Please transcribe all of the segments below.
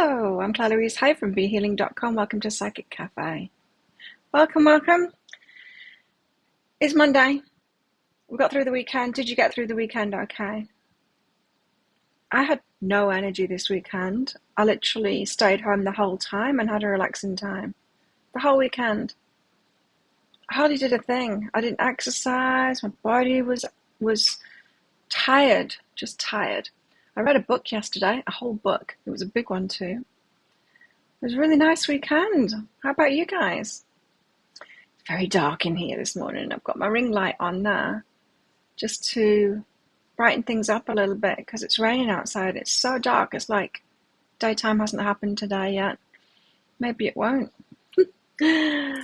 Hello, I'm Claire Louise Hay from BeHealing.com. Welcome to Psychic Cafe. Welcome, welcome. It's Monday. We got through the weekend. Did you get through the weekend okay? I had no energy this weekend. I literally stayed home the whole time and had a relaxing time. The whole weekend. I hardly did a thing. I didn't exercise. My body was tired, just tired. I read a book yesterday, a whole book. It was a big one too. It was a really nice weekend. How about you guys? It's very dark in here this morning. I've got my ring light on there just to brighten things up a little bit because it's raining outside. It's so dark. It's like daytime hasn't happened today yet. Maybe it won't.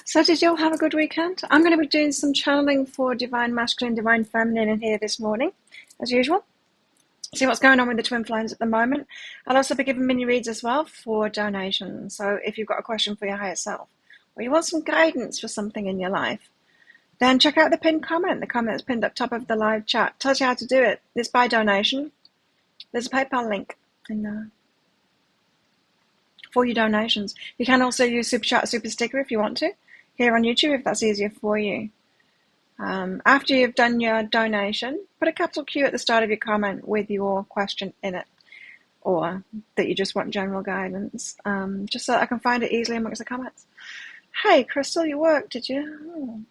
So did you all have a good weekend? I'm going to be doing some channeling for Divine Masculine, Divine Feminine in here this morning, as usual. See what's going on with the twin flames at the moment. I'll also be giving mini reads as well for donations. So if you've got a question for your higher self or you want some guidance for something in your life, then check out the pinned comment. The comment that's pinned up top of the live chat tells you how to do it. It's by donation. There's a PayPal link in there for your donations. You can also use Super Chat, Super Sticker if you want to here on YouTube if that's easier for you. After you've done your donation, put a capital Q at the start of your comment with your question in it, or that you just want general guidance, just so that I can find it easily amongst the comments. Hey, Crystal, you worked, did you? Oh,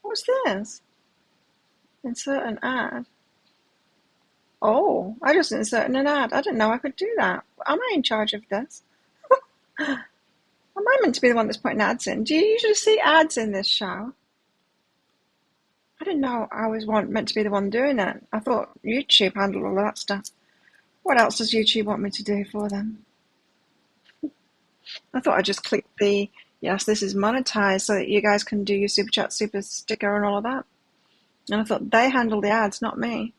what's this? Insert an ad. Oh, I just inserted an ad. I didn't know I could do that. Am I in charge of this? Am I meant to be the one that's putting ads in? Do you usually see ads in this show? I didn't know I was meant to be the one doing it. I thought YouTube handled all that stuff. What else does YouTube want me to do for them? I thought I'd just click the, yes, this is monetized so that you guys can do your Super Chat, Super Sticker and all of that. And I thought they handle the ads, not me.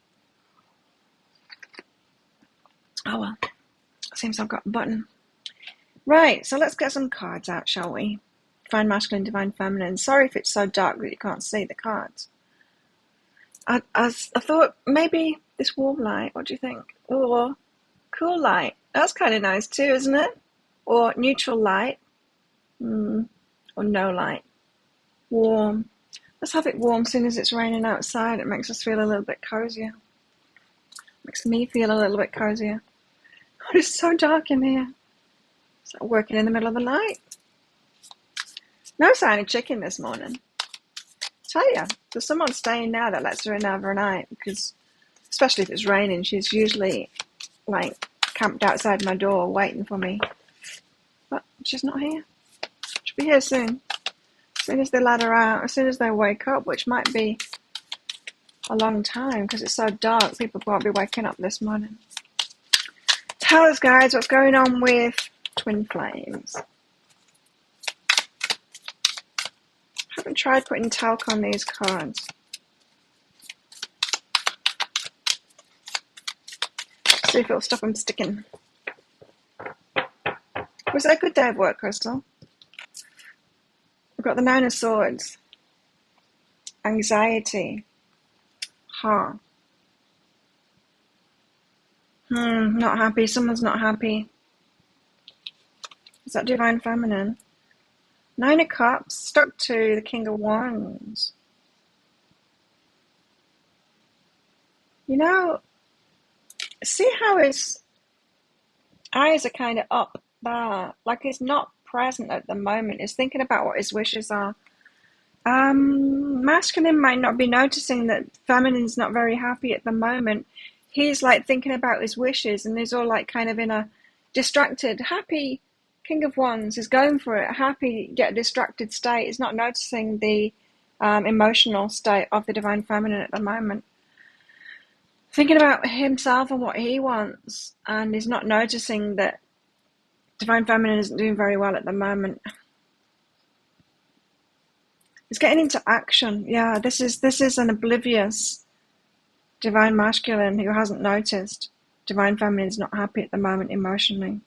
Oh well, seems I've got a button. Right, so let's get some cards out, shall we? Divine Masculine, Divine Feminine. Sorry if it's so dark that you can't see the cards. I thought maybe this warm light, what do you think? Or cool light. That's kind of nice too, isn't it? Or neutral light. Or no light. Warm. Let's have it warm as soon as it's raining outside. It makes us feel a little bit cozier. Makes me feel a little bit cozier. Oh, it's so dark in here. It's like working in the middle of the night. No sign of chicken this morning. Tell you, there's someone staying now that lets her in overnight because, especially if it's raining, she's usually like camped outside my door waiting for me. But she's not here. She'll be here soon. As soon as they let her out, as soon as they wake up, which might be a long time because it's so dark, people won't be waking up this morning. Tell us, guys, what's going on with twin flames. I haven't tried putting talc on these cards. See if it'll stop them sticking. Was it a good day of work, Crystal? We've got the Nine of Swords. Anxiety. Not happy. Someone's not happy. Is that Divine Feminine? Nine of Cups, stuck to the King of Wands. You know, see how his eyes are kind of up there, like he's not present at the moment. He's thinking about what his wishes are. Masculine might not be noticing that feminine's not very happy at the moment. He's like thinking about his wishes and he's all like kind of in a distracted, happy King of Wands is going for it, happy yet distracted state. He's not noticing the emotional state of the Divine Feminine at the moment. Thinking about himself and what he wants, and he's not noticing that Divine Feminine isn't doing very well at the moment. He's getting into action. Yeah, this is an oblivious Divine Masculine who hasn't noticed Divine Feminine is not happy at the moment emotionally.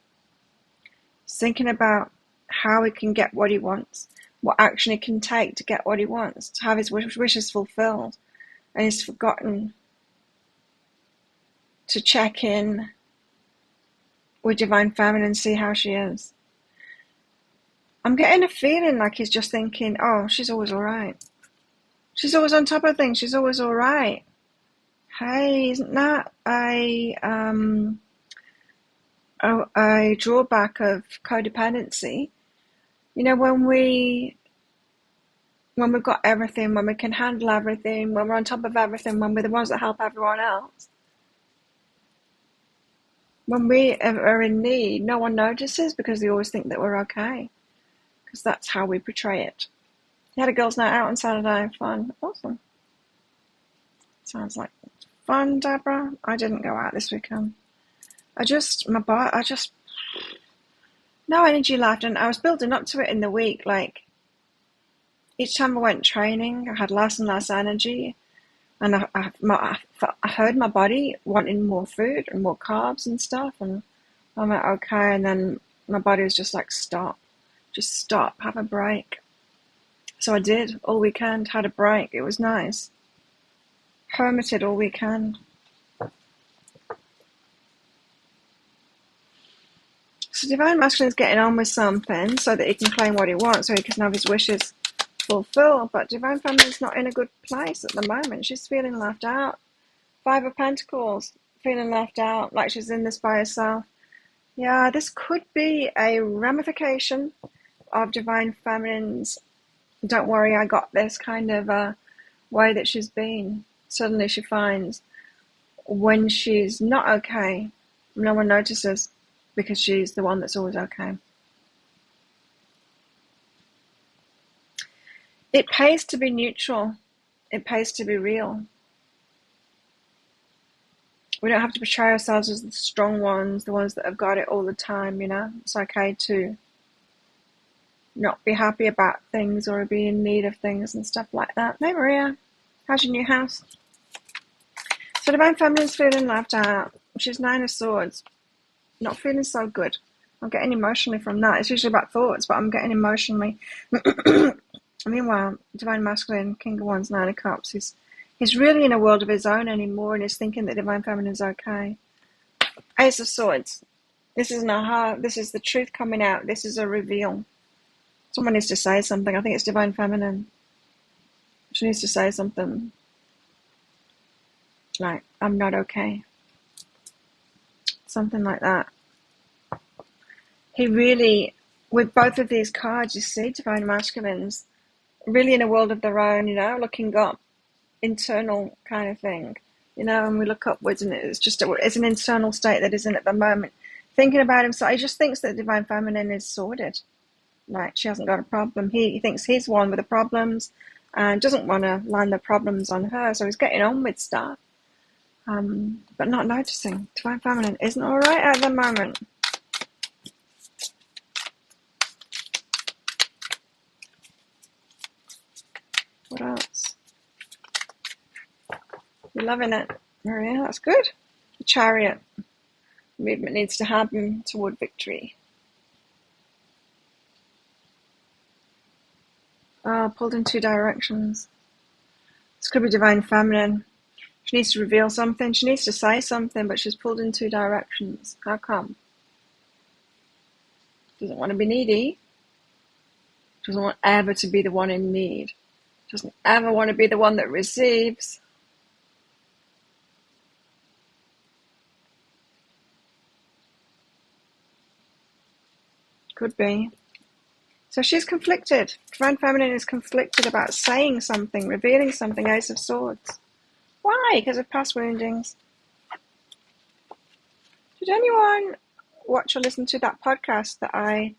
Thinking about how he can get what he wants, what action he can take to get what he wants, to have his wishes fulfilled. And he's forgotten to check in with Divine Feminine and see how she is. I'm getting a feeling like he's just thinking, oh, she's always all right. She's always on top of things. She's always all right. Hey, isn't that a drawback of codependency? You know, when we've got everything, when we can handle everything, when we're on top of everything, when we're the ones that help everyone else, when we are in need, no one notices because they always think that we're okay. Because that's how we portray it. You had a girls' night out on Saturday. Fun. Awesome. Sounds like fun, Deborah. I didn't go out this weekend. No energy left. And I was building up to it in the week. Like, each time I went training, I had less and less energy. And I heard my body wanting more food and more carbs and stuff. And I'm like, okay. And then my body was just like, stop. Just stop. Have a break. So I did all weekend. Had a break. It was nice. Hermited all weekend. So Divine Masculine is getting on with something so that he can claim what he wants, so he can have his wishes fulfilled. But Divine Feminine is not in a good place at the moment. She's feeling left out. 5 of Pentacles, feeling left out, like she's in this by herself. Yeah, this could be a ramification of Divine Feminine's don't worry, I got this kind of way that she's been. Suddenly she finds when she's not okay, no one notices because she's the one that's always okay. It pays to be neutral. It pays to be real. We don't have to portray ourselves as the strong ones, the ones that have got it all the time, you know. It's okay to not be happy about things or be in need of things and stuff like that. Hey Maria, how's your new house? So Divine Feminine's feeling left out. She's 9 of Swords. Not feeling so good. I'm getting emotionally from that. It's usually about thoughts, but I'm getting emotionally. Meanwhile, Divine Masculine, King of Wands, 9 of Cups. He's really in a world of his own anymore and is thinking that Divine Feminine is okay. Ace of Swords. This is an aha. This is the truth coming out. This is a reveal. Someone needs to say something. I think it's Divine Feminine. She needs to say something. Like, I'm not okay. Something like that. He really, with both of these cards, you see, Divine Masculines, really in a world of their own, you know, looking up, internal kind of thing, you know, and we look upwards and it's an internal state that isn't at the moment. Thinking about himself, he just thinks that Divine Feminine is sorted. Like, she hasn't got a problem. He thinks he's one with the problems and doesn't want to land the problems on her, so he's getting on with stuff. But not noticing. Divine Feminine isn't all right at the moment. What else? You're loving it, Maria. That's good. The Chariot. Movement needs to happen toward victory. Oh, pulled in 2 directions. This could be Divine Feminine. She needs to reveal something. She needs to say something, but she's pulled in 2 directions. How come? Doesn't want to be needy. Doesn't want ever to be the one in need. Doesn't ever want to be the one that receives. Could be. So she's conflicted. Divine Feminine is conflicted about saying something, revealing something. Ace of Swords. Why? Because of past woundings. Did anyone watch or listen to that podcast that I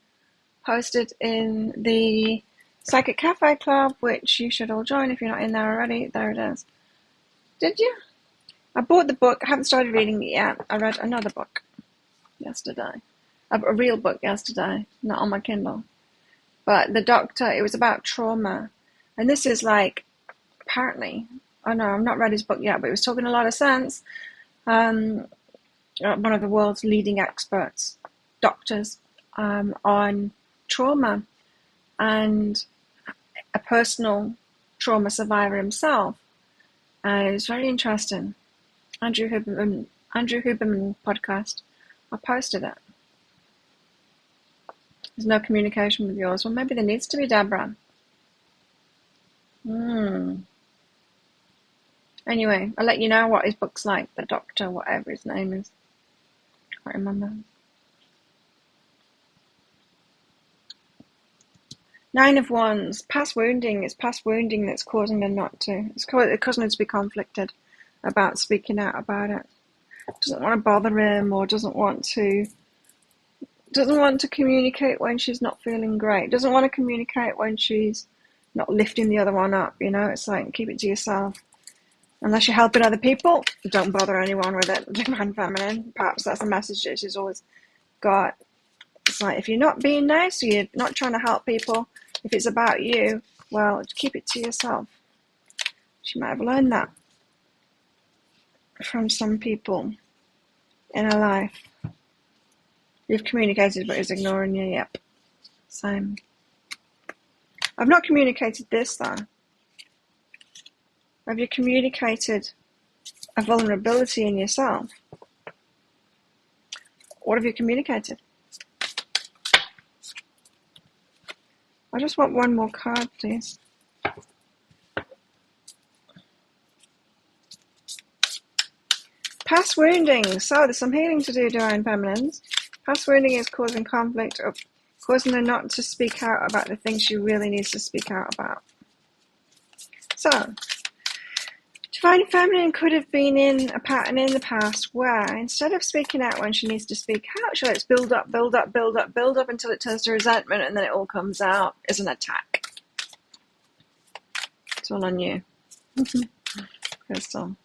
posted in the Psychic Cafe Club, which you should all join if you're not in there already? There it is. Did you? I bought the book. I haven't started reading it yet. I read another book yesterday. A real book yesterday, not on my Kindle. But the doctor, it was about trauma. And this is like, apparently, I know I've not read his book yet, but it was talking a lot of sense. One of the world's leading experts, doctors, on trauma, and a personal trauma survivor himself. It was very interesting. Andrew Huberman podcast. I posted it. There's no communication with yours. Well, maybe there needs to be, Deborah. Anyway, I'll let you know what his book's like. The Doctor, whatever his name is. Can't remember. 9 of Wands. Past wounding. It's past wounding that's causing her not to. It's causing her to be conflicted about speaking out about it. Doesn't want to bother him, or doesn't want to communicate when she's not feeling great. Doesn't want to communicate when she's not lifting the other one up. You know, it's like, keep it to yourself. Unless you're helping other people, don't bother anyone with it. Divine Feminine. Perhaps that's the message that she's always got. It's like, if you're not being nice, or you're not trying to help people, if it's about you, well, keep it to yourself. She might have learned that from some people in her life. You've communicated, but he's ignoring you. Yep. Same. I've not communicated this, though. Have you communicated a vulnerability in yourself? What have you communicated? I just want one more card, please. Past wounding. So there's some healing to do, Divine Feminines. Past wounding is causing conflict, or causing her not to speak out about the things she really needs to speak out about. So, Divine Feminine could have been in a pattern in the past where, instead of speaking out when she needs to speak out, she lets build up until it turns to resentment, and then it all comes out as an attack. It's all on you. Crystal.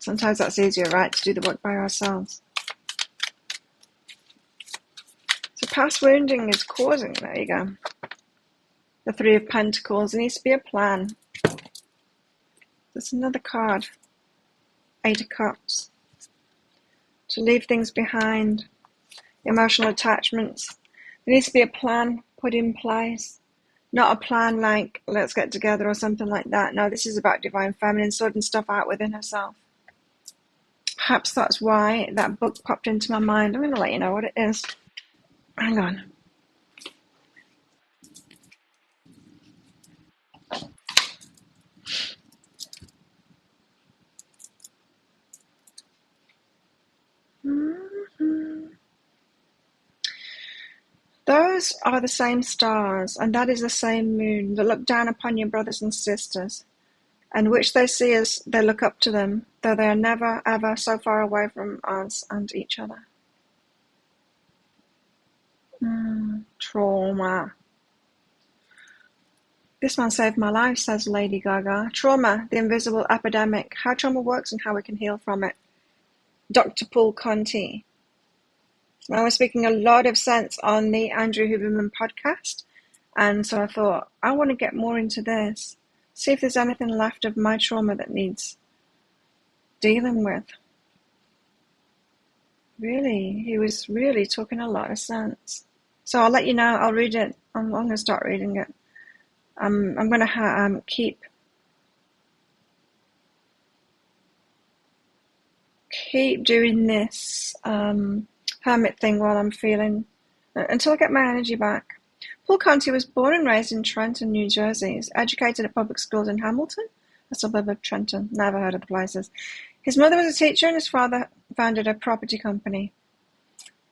Sometimes that's easier, right, to do the work by ourselves. So past wounding is causing, there you go, the 3 of Pentacles. There needs to be a plan. There's another card, 8 of Cups. To leave things behind, emotional attachments. There needs to be a plan put in place. Not a plan like, let's get together or something like that. No, this is about Divine Feminine sorting stuff out within herself. Perhaps that's why that book popped into my mind. I'm going to let you know what it is. Hang on. Those are the same stars, and that is the same moon that look down upon your brothers and sisters, and which they see as they look up to them, though they are never, ever so far away from us and each other. Trauma. This man saved my life, says Lady Gaga. Trauma, the invisible epidemic. How trauma works and how we can heal from it. Dr. Paul Conti. I was speaking a lot of sense on the Andrew Huberman podcast, and so I thought, I want to get more into this. See if there's anything left of my trauma that needs dealing with. Really, he was really talking a lot of sense. So I'll let you know. I'll read it. I'm going to start reading it. I'm going to keep doing this hermit thing while I'm feeling, until I get my energy back. Paul Conti was born and raised in Trenton, New Jersey. He's educated at public schools in Hamilton, a suburb of Trenton. Never heard of the places. His mother was a teacher and his father founded a property company.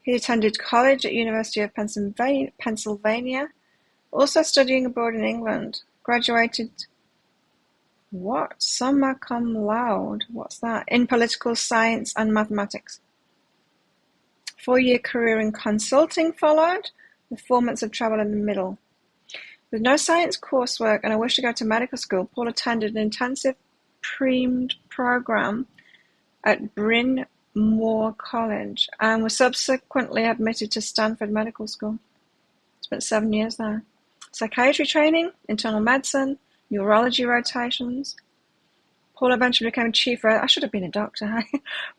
He attended college at University of Pennsylvania, also studying abroad in England. Graduated, summa cum laude, what's that? In political science and mathematics. 4-year career in consulting followed, with 4 months of travel in the middle. With no science coursework and a wish to go to medical school, Paul attended an intensive premed program at Bryn Mawr College and was subsequently admitted to Stanford Medical School. Spent 7 years there. Psychiatry training, internal medicine, neurology rotations. Paul eventually became I should have been a doctor.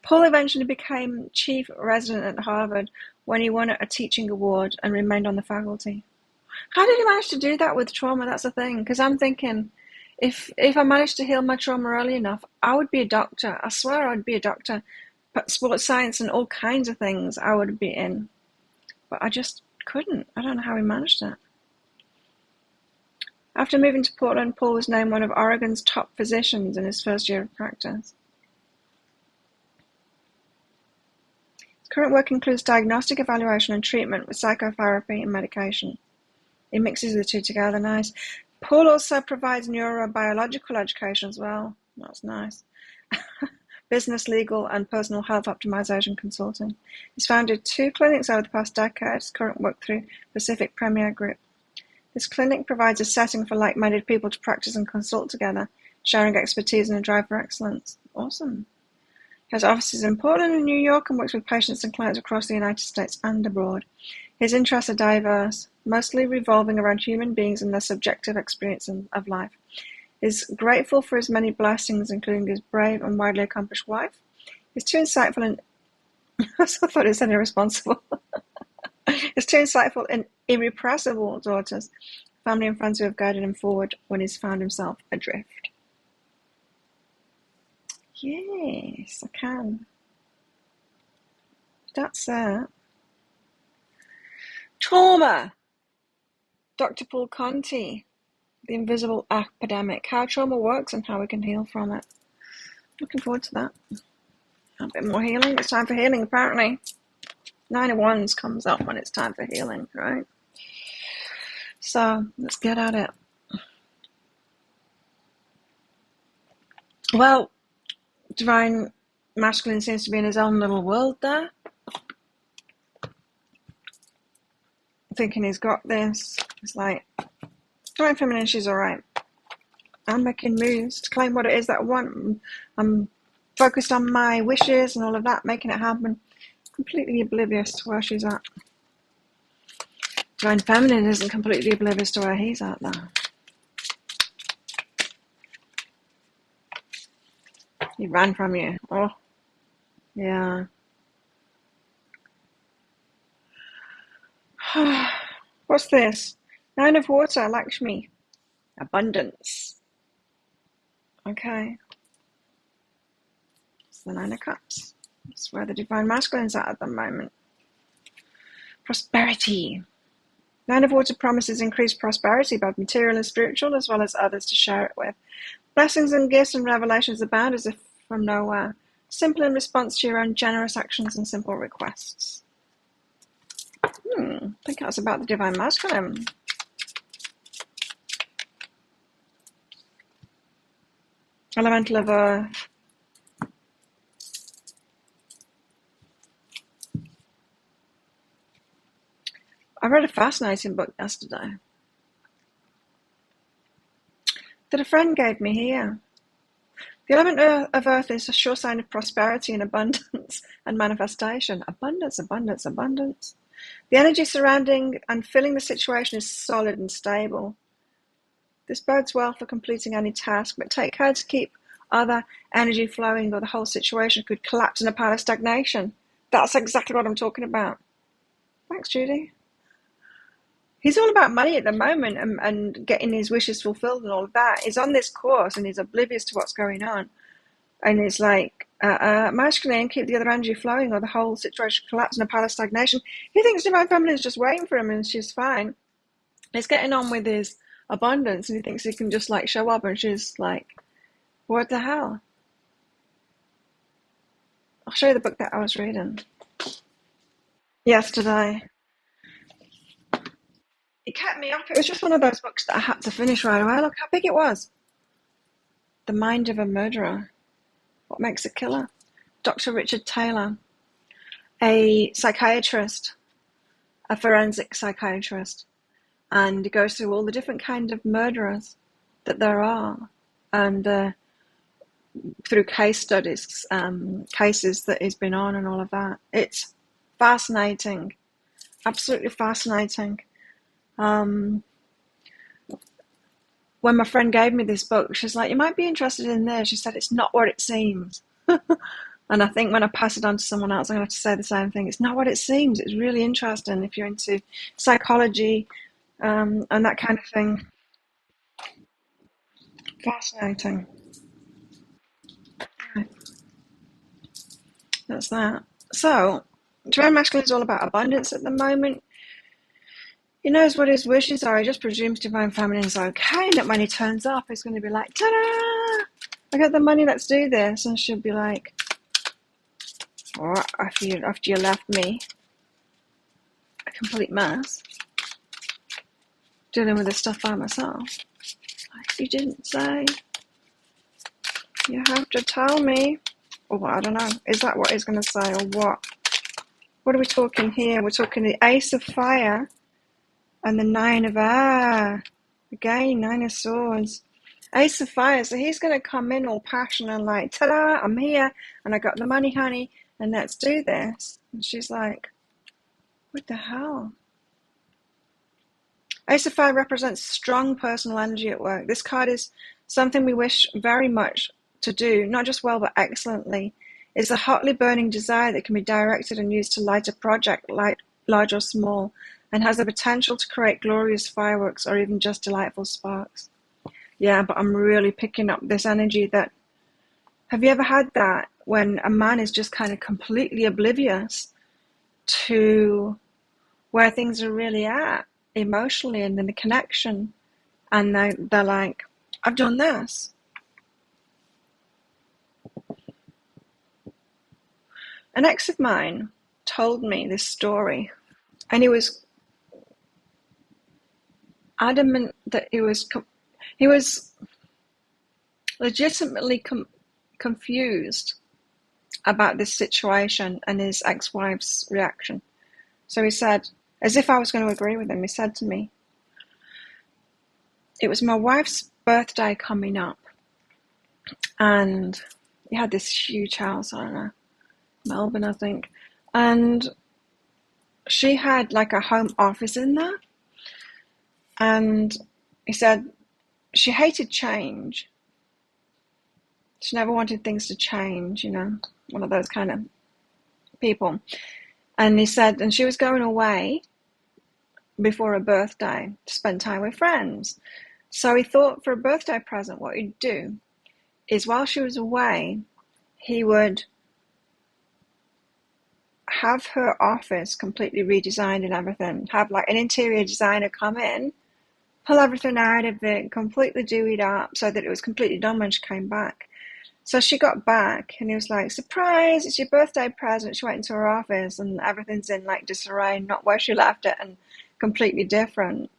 Paul eventually became chief resident at Harvard when he won a teaching award and remained on the faculty. How did he manage to do that with trauma? That's the thing. Because I'm thinking, if I managed to heal my trauma early enough, I would be a doctor. I swear I'd be a doctor. But sports science and all kinds of things I would be in. but I just couldn't. I don't know how he managed it. After moving to Portland, Paul was named one of Oregon's top physicians in his first year of practice. His current work includes diagnostic evaluation and treatment with psychotherapy and medication. He mixes the two together, nice. Paul also provides neurobiological education as well. That's nice. Business, legal, and personal health optimization consulting. He's founded 2 clinics over the past decade. His current work through Pacific Premier Group. This clinic provides a setting for like-minded people to practice and consult together, sharing expertise and a drive for excellence. Awesome. He has offices in Portland and New York and works with patients and clients across the United States and abroad. His interests are diverse, mostly revolving around human beings and their subjective experience of life. He's grateful for his many blessings, including his brave and widely accomplished wife. He's too insightful and I thought it said irresponsible. He's too insightful and irrepressible daughters, family and friends who have guided him forward when he's found himself adrift. Yes, I can. That's it. Trauma. Dr. Paul Conti, The Invisible Epidemic, How Trauma Works and How We Can Heal from It. Looking forward to that. A bit more healing. It's time for healing, apparently. 9 of Wands comes up when it's time for healing, right? So, let's get at it. Well, Divine Masculine seems to be in his own little world there. Thinking he's got this. It's like, Divine Feminine, she's alright. I'm making moves to claim what it is that I want. I'm focused on my wishes and all of that, making it happen. Completely oblivious to where she's at. Divine Feminine isn't completely oblivious to where he's at, though. He ran from you. Oh, yeah. What's this? 9 of Water, Lakshmi. Abundance. Okay. It's the 9 of Cups. That's where the Divine Masculine's at the moment. Prosperity. 9 of Water promises increased prosperity, both material and spiritual, as well as others to share it with. Blessings and gifts and revelations abound as if from nowhere. Simple in response to your own generous actions and simple requests. I think that's about the Divine Masculine. Elemental of Earth. I read a fascinating book yesterday that a friend gave me here. The element of Earth is a sure sign of prosperity and abundance and manifestation. Abundance, abundance, abundance. The energy surrounding and filling the situation is solid and stable. This bodes well for completing any task, but take care to keep other energy flowing or the whole situation could collapse in a pile of stagnation. That's exactly what I'm talking about. Thanks, Judy. He's all about money at the moment and getting his wishes fulfilled and all of that. He's on this course and he's oblivious to what's going on. And it's like, masculine, keep the other energy flowing or the whole situation collapse in a pile of stagnation. He thinks Divine Feminine is just waiting for him and she's fine. He's getting on with his abundance and he thinks he can just like show up and she's like, what the hell? I'll show you the book that I was reading yesterday. It kept me up. It was just one of those books that I had to finish right away. Look how big it was. The Mind of a Murderer. What Makes a Killer? Dr. Richard Taylor, a psychiatrist, a forensic psychiatrist, and he goes through all the different kinds of murderers that there are, and through case studies, cases that he's been on and all of that. It's fascinating, absolutely fascinating. When my friend gave me this book, she's like, you might be interested in this. She said, it's not what it seems. And I think when I pass it on to someone else, I'm going to have to say the same thing. It's not what it seems. It's really interesting if you're into psychology and that kind of thing. Fascinating. Right. That's that. So, Divine Masculine is all about abundance at the moment. He knows what his wishes are. He just presumes Divine Feminine is okay. That when he turns up, he's going to be like, ta-da! I got the money, let's do this. And she'll be like, oh, after you left me a complete mess, dealing with this stuff by myself. Like, you didn't say. You have to tell me. Or I don't know. Is that what he's going to say or what? What are we talking here? We're talking the Ace of Fire and the Nine of Air. Again, Nine of Swords. Ace of Fire. So he's going to come in all passionate and like, ta-da, I'm here and I got the money, honey, and let's do this. And she's like, what the hell? Ace of Fire represents strong personal energy at work. This card is something we wish very much to do, not just well, but excellently. It's a hotly burning desire that can be directed and used to light a project, large or small, and has the potential to create glorious fireworks or even just delightful sparks. Yeah, but I'm really picking up this energy that, have you ever had that when a man is just kind of completely oblivious to where things are really at emotionally and in the connection, and they're like, I've done this. An ex of mine told me this story, and he was adamant that he was legitimately confused about this situation and his ex-wife's reaction. So he said, as if I was going to agree with him, he said to me, it was my wife's birthday coming up, and he had this huge house, I don't know, Melbourne, I think, and she had like a home office in there, and he said she hated change. She never wanted things to change, you know, one of those kind of people. And he said, and she was going away before her birthday to spend time with friends. So he thought for a birthday present, what he'd do is while she was away, he would have her office completely redesigned and everything, have like an interior designer come in, pull everything out of it, completely do it up so that it was completely done when she came back. So she got back and he was like, surprise, it's your birthday present. She went into her office and everything's in like disarray, not where she left it, and completely different.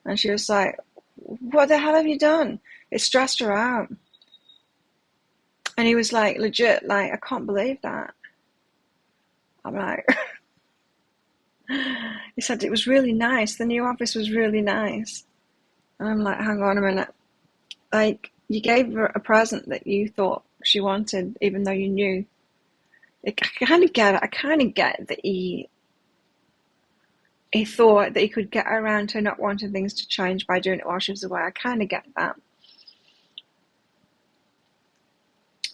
And she was like, what the hell have you done? It stressed her out. And he was like, legit, like, I can't believe that. I'm like, he said it was really nice. The new office was really nice. And I'm like, hang on a minute. Like, you gave her a present that you thought she wanted, even though you knew. I kind of get it. I kind of get that he thought that he could get around to not wanting things to change by doing it while she was away. I kind of get that.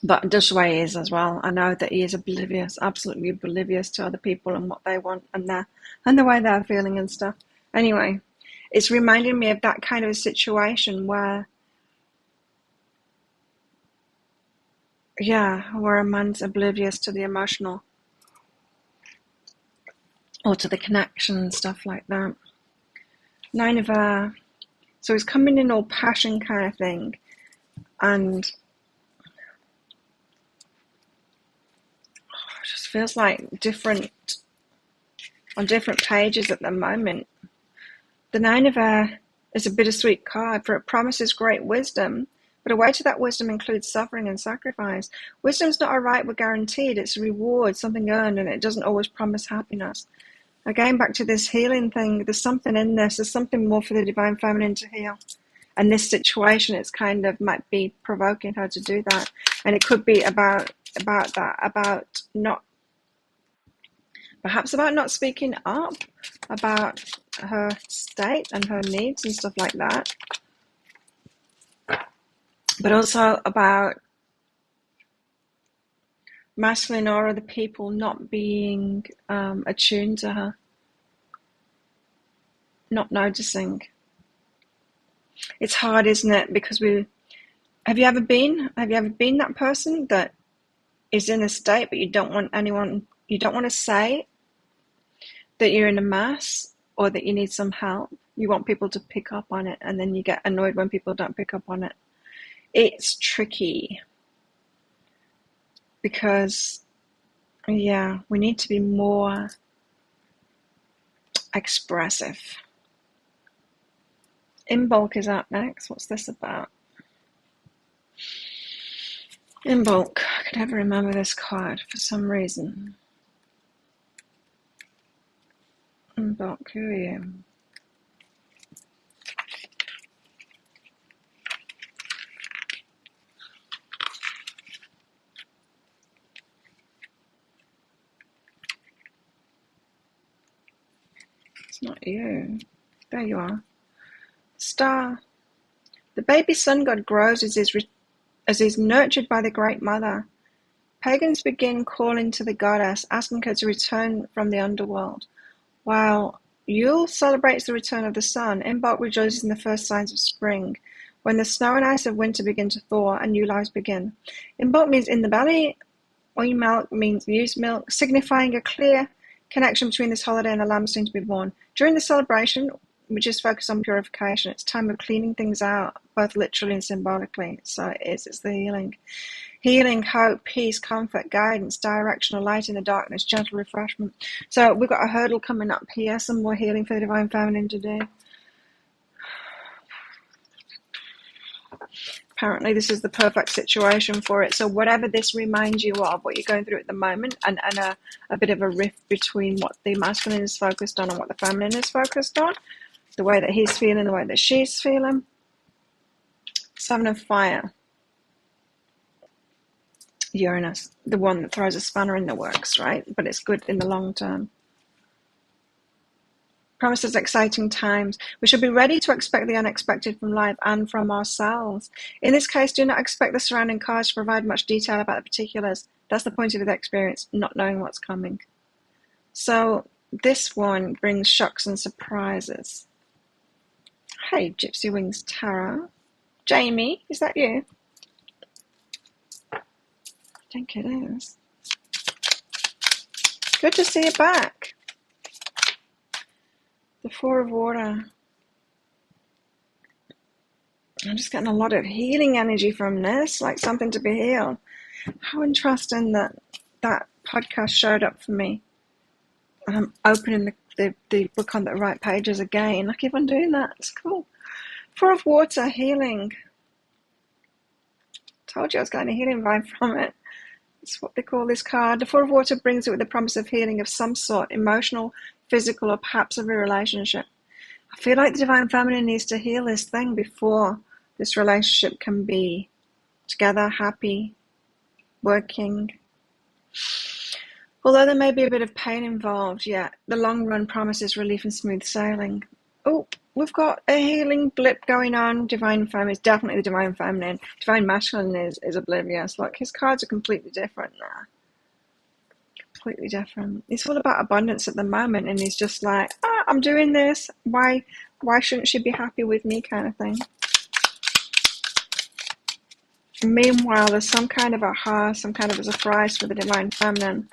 But just the way he is as well. I know that he is oblivious, absolutely oblivious to other people and what they want and the way they're feeling and stuff. Anyway, it's reminding me of that kind of a situation where, where a man's oblivious to the emotional or to the connection and stuff like that. Nine of Air. So he's coming in all passion kind of thing, and it just feels like on different pages at the moment. The Nine of Air is a bittersweet card, for it promises great wisdom, but a way to that wisdom includes suffering and sacrifice. Wisdom's not a right we're guaranteed, it's a reward, something earned, and it doesn't always promise happiness. Again, back to this healing thing, there's something in this, there's something more for the Divine Feminine to heal. And this situation, it's kind of might be provoking her to do that. And it could be about not speaking up about her state and her needs and stuff like that. But also about masculine or other people not being attuned to her, not noticing. It's hard, isn't it? Because have you ever been that person that is in a state, but you don't want to say that you're in a mess or that you need some help. You want people to pick up on it, and then you get annoyed when people don't pick up on it. It's tricky because, yeah, we need to be more expressive. In bulk is up next. What's this about? In bulk. I could never remember this card for some reason. In bulk, who are you? It's not you. There you are. Star. The baby sun god grows as is nurtured by the Great Mother. Pagans begin calling to the goddess, asking her to return from the underworld. While Yule celebrates the return of the sun, Imbolc rejoices in the first signs of spring, when the snow and ice of winter begin to thaw and new lives begin. Imbolc means in the belly. Oimilk means used milk, signifying a clear connection between this holiday and the lamb soon to be born. During the celebration, which is focused on purification, it's time of cleaning things out, both literally and symbolically. So it's the healing. Healing, hope, peace, comfort, guidance, directional light in the darkness, gentle refreshment. So we've got a hurdle coming up here, some more healing for the Divine Feminine today. Apparently this is the perfect situation for it. So whatever this reminds you of, what you're going through at the moment, and a bit of a rift between what the masculine is focused on and what the feminine is focused on, the way that he's feeling, the way that she's feeling. Seven of Fire. Uranus, the one that throws a spanner in the works, right? But it's good in the long term. Promises exciting times. We should be ready to expect the unexpected from life and from ourselves. In this case, do not expect the surrounding cards to provide much detail about the particulars. That's the point of the experience, not knowing what's coming. So this one brings shocks and surprises. Hey, Gypsy Wings Tarot. Jamie, is that you? I think it is. Good to see you back. The Four of Water. I'm just getting a lot of healing energy from this, like something to be healed. How interesting that that podcast showed up for me. And I'm opening the book on the right pages again. I keep on doing that. It's cool. Four of Water, healing. Told you I was getting a healing vibe from it. It's what they call this card. The Four of Water brings it with the promise of healing of some sort, emotional, physical, or perhaps of a relationship. I feel like the Divine Feminine needs to heal this thing before this relationship can be together, happy, working. Although there may be a bit of pain involved, yet the long run promises relief and smooth sailing. Oh, we've got a healing blip going on. Divine Feminine is definitely the Divine Feminine. Divine Masculine is oblivious. Look, his cards are completely different now. Completely different. It's all about abundance at the moment, and he's just like, I'm doing this. Why shouldn't she be happy with me, kind of thing. Meanwhile, there's some kind of aha, some kind of a surprise for the Divine Feminine.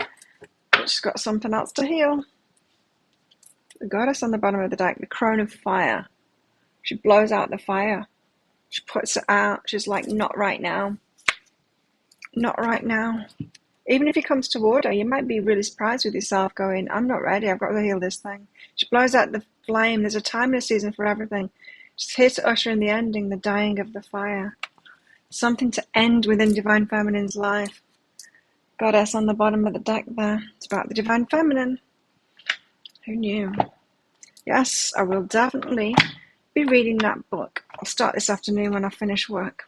She's got something else to heal. The Goddess on the bottom of the deck, the Crone of Fire. She blows out the fire. She puts it out. She's like, not right now. Not right now. Even if he comes toward her, you might be really surprised with yourself going, I'm not ready. I've got to heal this thing. She blows out the flame. There's a time and a season for everything. She's here to usher in the ending, the dying of the fire. Something to end within Divine Feminine's life. Goddess on the bottom of the deck there. It's about the Divine Feminine. Who knew? Yes, I will definitely be reading that book. I'll start this afternoon when I finish work.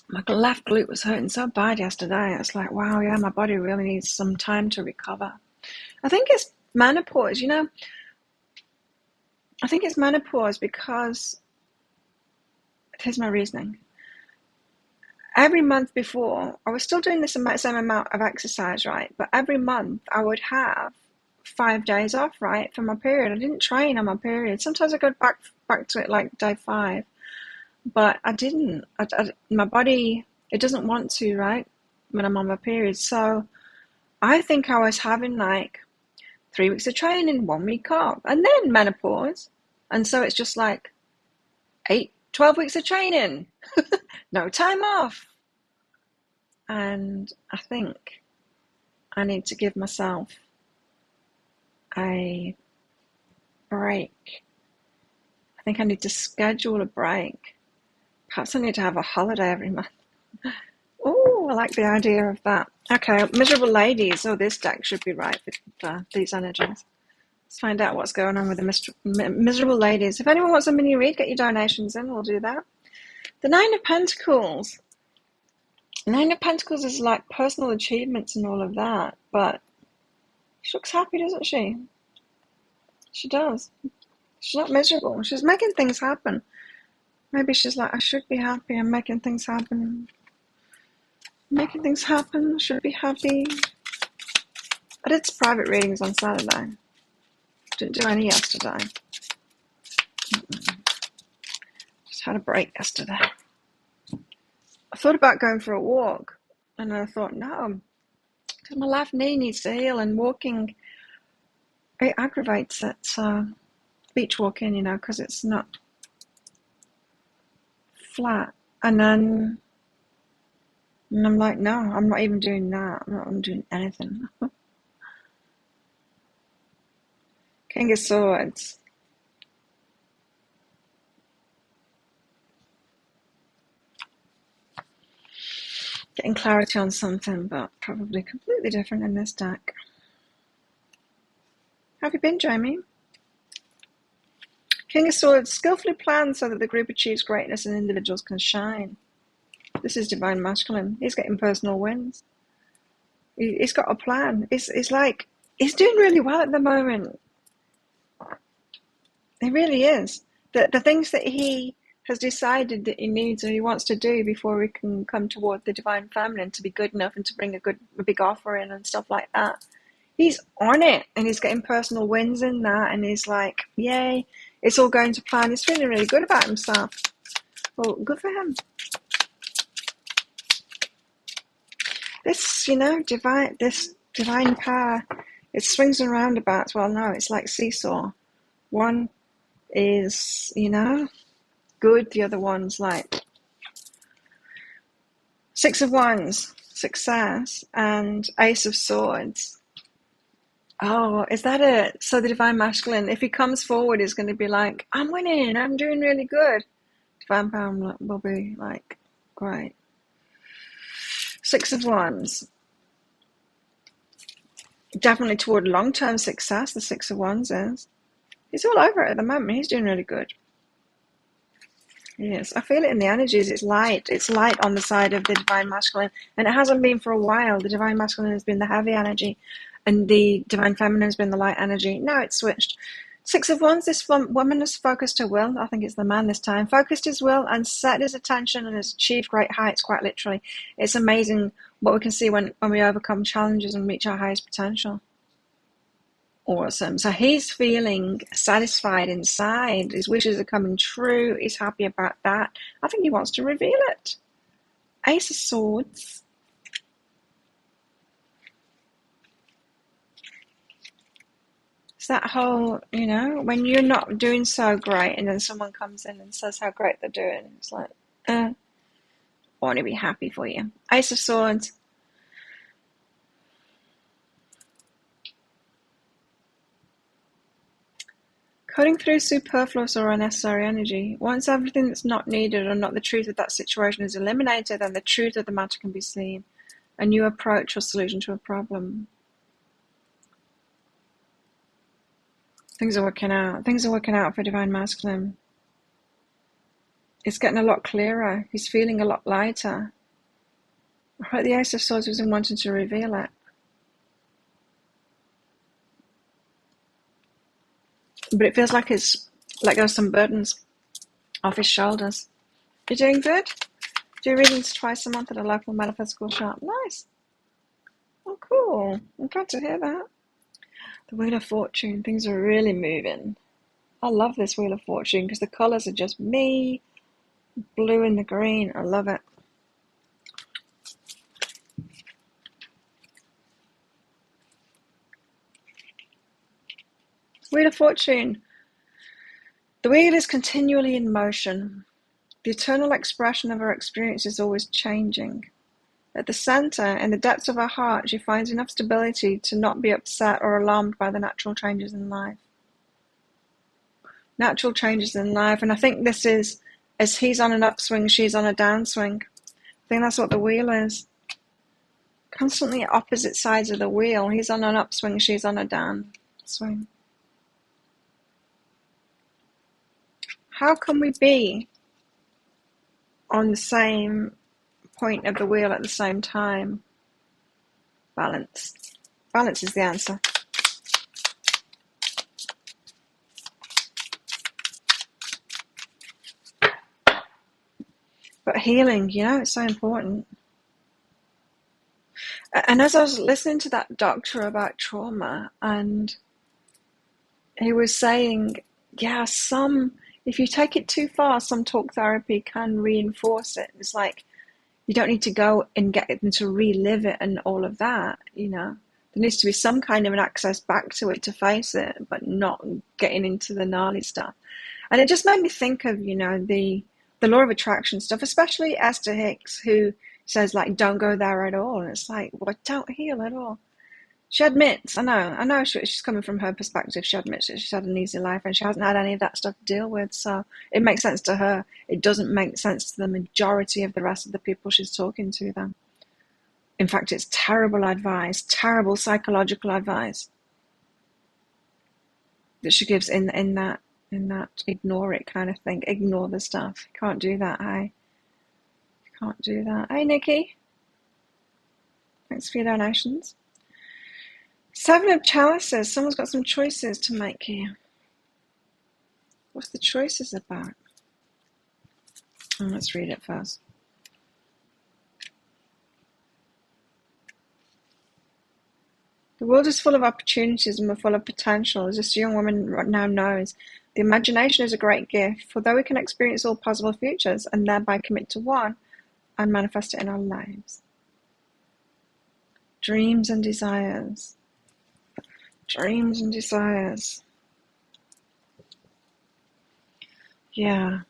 My left glute was hurting so bad yesterday. It's like, wow, yeah, my body really needs some time to recover. I think it's menopause, you know. I think it's menopause because, here's my reasoning. Every month before, I was still doing the same amount of exercise, right? But every month I would have 5 days off, right, for my period. I didn't train on my period. Sometimes I go back to it like day 5. but I didn't. My body, it doesn't want to, right? When I'm on my period. So I think I was having like 3 weeks of training, 1 week off, and then menopause. And so it's just like 12 weeks of training, no time off. And I think I need to give myself a break. I think I need to schedule a break. Perhaps I need to have a holiday every month. Oh, I like the idea of that. Okay, miserable ladies. Oh, this deck should be right for these energies. Let's find out what's going on with the miserable ladies. If anyone wants a mini read, get your donations in. We'll do that. The Nine of Pentacles. Nine of Pentacles is like personal achievements and all of that, but she looks happy, doesn't she? She does. She's not miserable. She's making things happen. Maybe she's like, I should be happy. I'm making things happen. Making things happen. Should be happy. I did private readings on Saturday. Didn't do any yesterday. Just had a break yesterday. I thought about going for a walk, and I thought, no, because my left knee needs to heal, and walking, it aggravates it. So, beach walking, you know, because it's not flat. And then, and I'm like, no, I'm not even doing that. I'm doing anything. King of Swords. Getting clarity on something, but probably completely different in this deck. How have you been, Jamie? King of Swords, skillfully planned so that the group achieves greatness and individuals can shine. This is divine masculine. He's getting personal wins. He's got a plan. It's like, he's doing really well at the moment. He really is. The things that he has decided that he needs or he wants to do before he can come toward the divine feminine to be good enough and to bring a big offer in and stuff like that. He's on it, and he's getting personal wins in that, and he's like, yay, it's all going to plan. He's feeling really good about himself. Well, good for him. This, this divine power, it swings and roundabouts. Well, no, it's like seesaw. One is, good. The other one's like Six of Wands, success, and Ace of Swords. Oh, is that it? So the divine masculine, if he comes forward, is going to be like, I'm winning, I'm doing really good. Divine power will be like, great. Six of Wands. Definitely toward long-term success, the Six of Wands is. He's all over it at the moment. He's doing really good. Yes, I feel it in the energies. It's light. It's light on the side of the divine masculine. And it hasn't been for a while. The divine masculine has been the heavy energy, and the divine feminine has been the light energy. Now it's switched. Six of Wands, this woman has focused her will. I think it's the man this time. Focused his will and set his attention and has achieved great heights, quite literally. It's amazing what we can see when we overcome challenges and reach our highest potential. Awesome. So he's feeling satisfied inside. His wishes are coming true. He's happy about that. I think he wants to reveal it. Ace of Swords. It's that whole, when you're not doing so great and then someone comes in and says how great they're doing. It's like, I want to be happy for you. Ace of Swords. Cutting through superfluous or unnecessary energy. Once everything that's not needed or not the truth of that situation is eliminated, then the truth of the matter can be seen. A new approach or solution to a problem. Things are working out. Things are working out for divine masculine. It's getting a lot clearer. He's feeling a lot lighter. I hope the Ace of Swords was in wanting to reveal it. But it feels like it's let go of some burdens off his shoulders. You're doing good? Do readings twice a month at a local metaphysical shop. Nice. Oh, cool. I'm glad to hear that. The Wheel of Fortune. Things are really moving. I love this Wheel of Fortune because the colours are just me. blue and the green. I love it. Wheel of Fortune. The wheel is continually in motion. The eternal expression of her experience is always changing. At the center, in the depths of her heart, she finds enough stability to not be upset or alarmed by the natural changes in life. Natural changes in life, and I think this is, as he's on an upswing, she's on a downswing. I think that's what the wheel is. Constantly at opposite sides of the wheel. He's on an upswing, she's on a downswing. How can we be on the same point of the wheel at the same time? Balance. Balance is the answer. But healing, it's so important. And as I was listening to that doctor about trauma, and he was saying, if you take it too far, some talk therapy can reinforce it. It's like, you don't need to go and get them to relive it and all of that, There needs to be some kind of an access back to it to face it, but not getting into the gnarly stuff. And it just made me think of, the law of attraction stuff, especially Esther Hicks, who says, don't go there at all. And it's like, well, don't heal at all. She admits, I know she's coming from her perspective. She admits that she's had an easy life and she hasn't had any of that stuff to deal with. So it makes sense to her. It doesn't make sense to the majority of the rest of the people she's talking to then. In fact, it's terrible advice, terrible psychological advice that she gives in that ignore it kind of thing. Ignore the stuff. You can't do that, hey? You can't do that. Hey, Nikki. Thanks for your donations. 7 of Chalices. Someone's got some choices to make here. What's the choices about? Let's read it first. The world is full of opportunities and we're full of potential. As this young woman right now knows, the imagination is a great gift, for though we can experience all possible futures and thereby commit to one and manifest it in our lives. Dreams and desires. Dreams and desires. Yeah.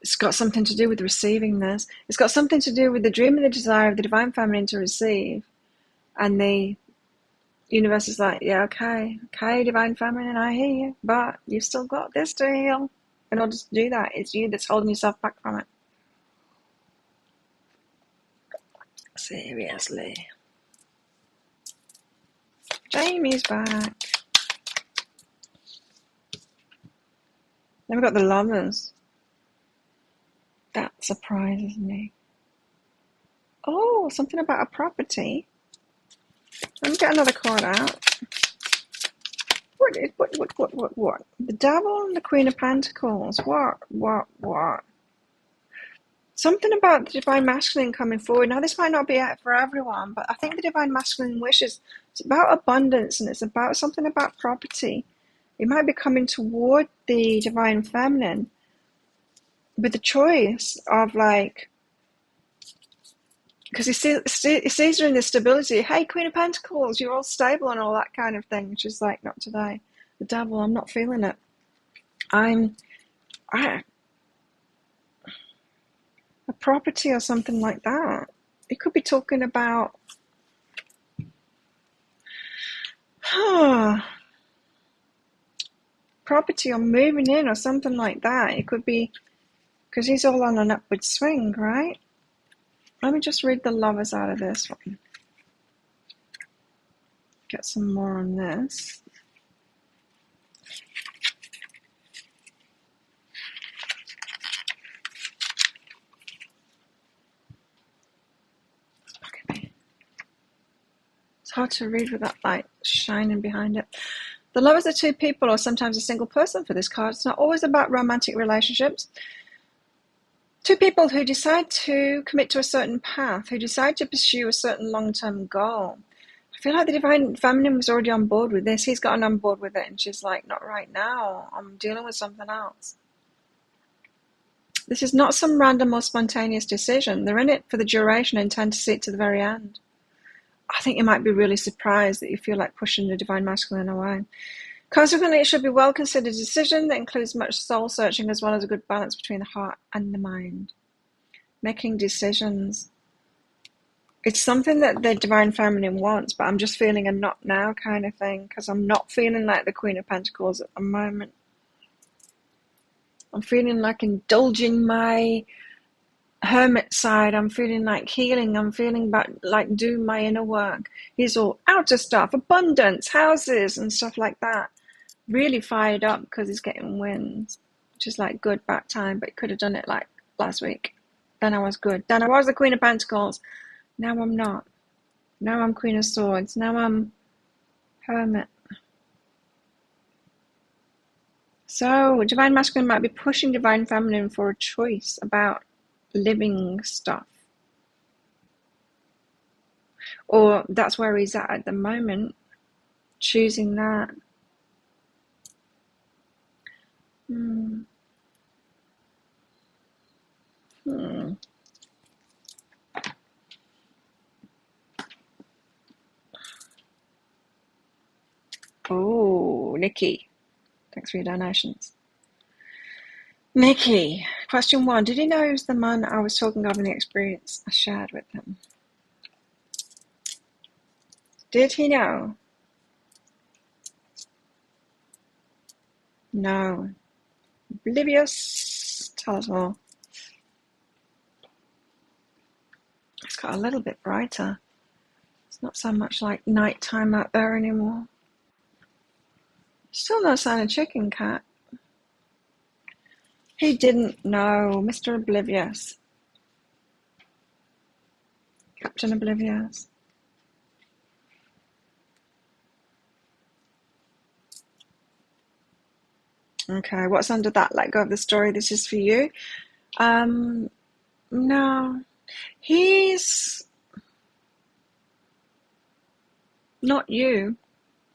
It's got something to do with receiving this. It's got something to do with the dream and the desire of the divine feminine to receive. And the universe is like, yeah, okay, divine feminine, I hear you. But you've still got this to heal. In order to do that, it's you that's holding yourself back from it. Seriously. Jamie's back. Then we've got the Lovers. That surprises me. Oh, something about a property. Let me get another card out. What? The Devil and the Queen of Pentacles. What? Something about the Divine Masculine coming forward. Now, this might not be it for everyone, but I think the Divine Masculine wishes, it's about abundance and it's about something about property. It might be coming toward the Divine Feminine with the choice of because he sees her in this stability. Hey, Queen of Pentacles, you're all stable and all that kind of thing. She's like, not today. The Devil, I'm not feeling it. A property or something like that. It could be talking about property or moving in or something like that. It could be because he's all on an upward swing, right? Let me just read the Lovers out of this one. Get some more on this. It's hard to read with that light shining behind it. The Lovers are two people or sometimes a single person for this card. It's not always about romantic relationships. Two people who decide to commit to a certain path, who decide to pursue a certain long-term goal. I feel like the Divine Feminine was already on board with this. He's gotten on board with it and she's like, not right now. I'm dealing with something else. This is not some random or spontaneous decision. They're in it for the duration and intend to see it to the very end. I think you might be really surprised that you feel like pushing the divine masculine away. Consequently, it should be a well-considered decision that includes much soul-searching as well as a good balance between the heart and the mind. Making decisions. It's something that the divine feminine wants, but I'm just feeling a not now kind of thing, because I'm not feeling like the Queen of Pentacles at the moment. I'm feeling like indulging my hermit side. I'm feeling like healing. I'm feeling like doing my inner work. He's all outer stuff, abundance, houses and stuff like that. Really fired up because he's getting wins, which is like good back time, but he could have done it like last week. Then I was good. Then I was the Queen of Pentacles. Now I'm not. Now I'm Queen of Swords. Now I'm Hermit. So divine masculine might be pushing divine feminine for a choice about living stuff. Or that's where he's at the moment, choosing that. Oh, Nikki. Thanks for your donations. Nikki, question 1. Did he know he was the man I was talking of in the experience I shared with him? Did he know? No. Oblivious. Tell us more. It's got a little bit brighter. It's not so much like nighttime out there anymore. Still no sign of chicken cat. He didn't know. Mr. Oblivious. Captain Oblivious. Okay, what's under that? Let go of the story. This is for you. No. He's not you.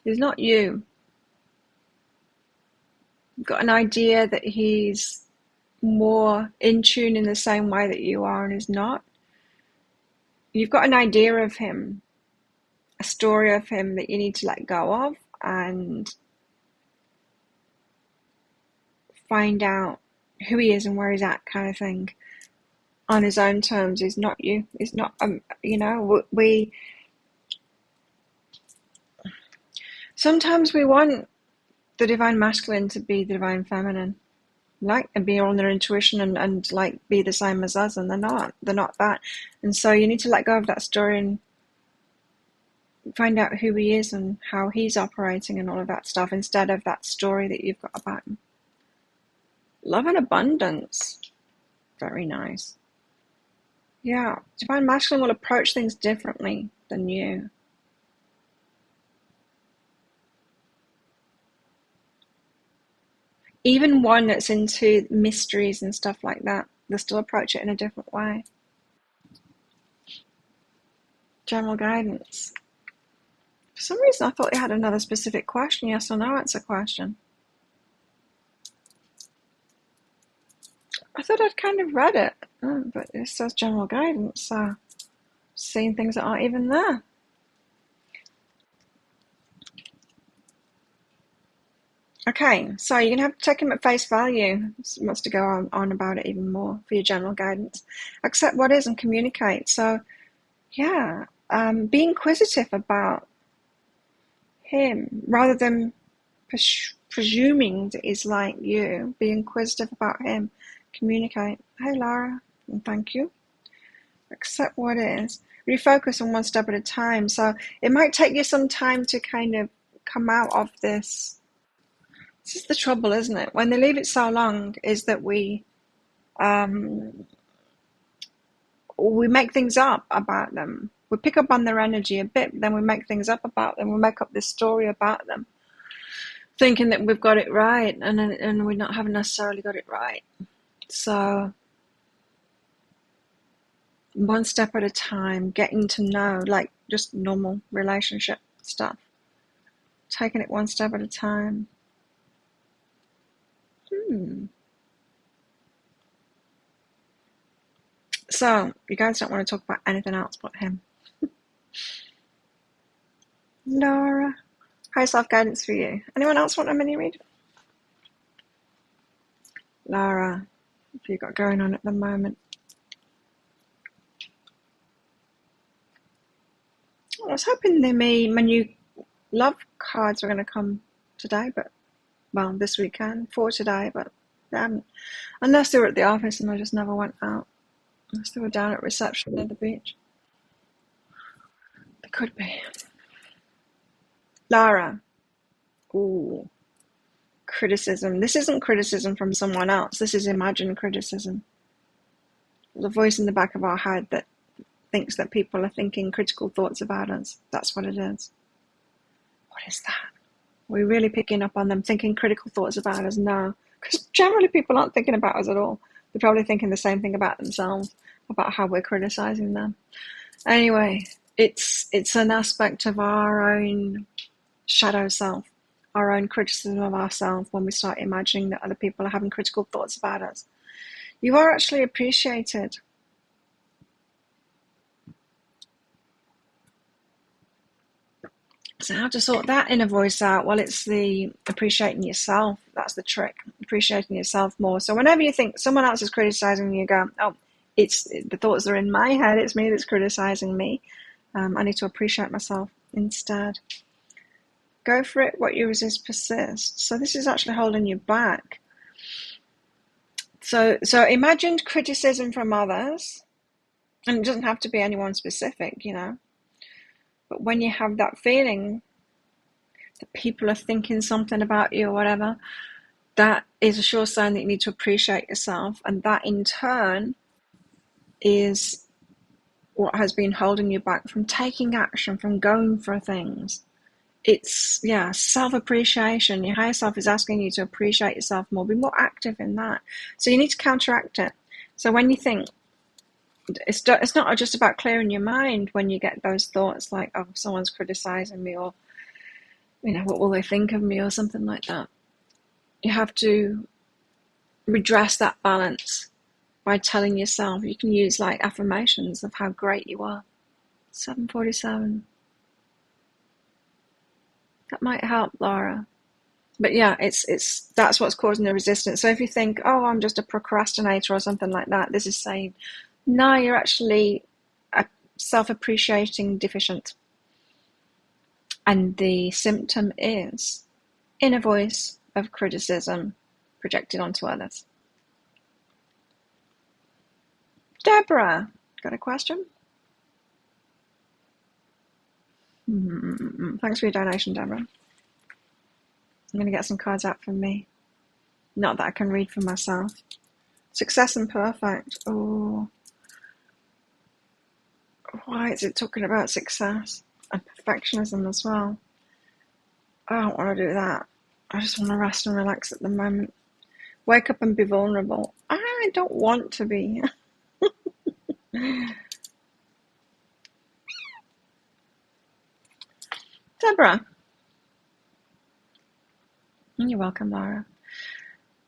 He's not you. You've got an idea that he's more in tune in the same way that you are and is not. You've got an idea of him, a story of him that you need to let go of and find out who he is and where he's at, kind of thing, on his own terms. He's not you. He's not, we sometimes we want the divine masculine to be the divine feminine, like, and be on their intuition and like be the same as us, and they're not that. And so you need to let go of that story and find out who he is and how he's operating and all of that stuff, instead of that story that you've got about him. Love and abundance. Very nice. Yeah, divine masculine will approach things differently than you. Even one that's into mysteries and stuff like that, they'll still approach it in a different way. General guidance. For some reason, I thought you had another specific question. Yes or no answer question. I thought I'd kind of read it, but it says general guidance, so seeing things that aren't even there. Okay, so you're going to have to take him at face value. He wants to go on about it even more for your general guidance. Accept what is and communicate. So, yeah, be inquisitive about him rather than presuming that he's like you. Be inquisitive about him. Communicate. Hey, Lara, and thank you. Accept what is. Refocus on one step at a time. So it might take you some time to kind of come out of this. This is the trouble, isn't it? When they leave it so long, is that we make things up about them. We pick up on their energy a bit, then we make things up about them. We make up this story about them, thinking that we've got it right, and we haven't necessarily got it right. So one step at a time, getting to know, like just normal relationship stuff. Taking it one step at a time. So, you guys don't want to talk about anything else but him. Laura, high self-guidance for you. Anyone else want a mini read? Laura, what have you got going on at the moment? I was hoping my new love cards were going to come today, but, well, this weekend, for today, but they haven't. Unless they were at the office and I just never went out. Unless they were down at reception near the beach. They could be. Lara. Ooh. Criticism. This isn't criticism from someone else. This is imagined criticism. The voice in the back of our head that thinks that people are thinking critical thoughts about us. That's what it is. What is that? Are we really picking up on them thinking critical thoughts about us? No. Because generally people aren't thinking about us at all. They're probably thinking the same thing about themselves, about how we're criticizing them. Anyway, it's an aspect of our own shadow self, our own criticism of ourselves when we start imagining that other people are having critical thoughts about us. You are actually appreciated. So how to sort that inner voice out? Well, it's the appreciating yourself. That's the trick. Appreciating yourself more. So whenever you think someone else is criticizing you, go, oh, it's the thoughts are in my head. It's me that's criticizing me. I need to appreciate myself instead. Go for it. What you resist persists. So this is actually holding you back. So imagined criticism from others, and it doesn't have to be anyone specific, you know. But when you have that feeling that people are thinking something about you or whatever, that is a sure sign that you need to appreciate yourself. And that in turn is what has been holding you back from taking action, from going for things. It's, self-appreciation. Your higher self is asking you to appreciate yourself more, be more active in that. So you need to counteract it. So when you think, it's not just about clearing your mind when you get those thoughts like, oh, someone's criticizing me, or, you know, what will they think of me, or something like that. You have to redress that balance by telling yourself. You can use like affirmations of how great you are. 747. That might help, Laura. But yeah, it's that's what's causing the resistance. So if you think, oh, I'm just a procrastinator or something like that, this is saying, no, you're actually a self-appreciating deficient. And the symptom is inner voice of criticism projected onto others. Deborah, got a question? Thanks for your donation, Deborah. I'm going to get some cards out from me. Not that I can read for myself. Success and perfect. Oh. Why is it talking about success and perfectionism as well? I don't want to do that. I just want to rest and relax at the moment. Wake up and be vulnerable. I don't want to be. Deborah. You're welcome, Laura.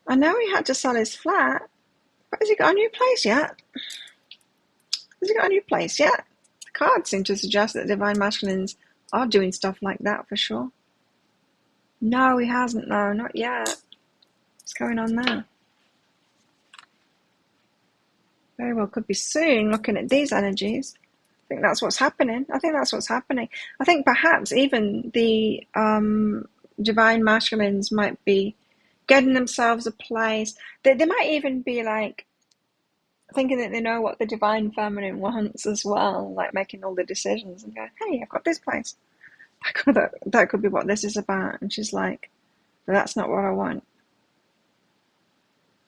I know he had to sell his flat, but has he got a new place yet? Has he got a new place yet? The cards seem to suggest that divine masculines are doing stuff like that for sure. No, he hasn't, no, not yet. What's going on there? Very well could be soon, looking at these energies. I think that's what's happening. I think perhaps even the divine masculines might be getting themselves a place. They might even be like thinking that they know what the divine feminine wants as well, like making all the decisions and go, hey, I've got this place. That could be what this is about. And she's like, but that's not what I want.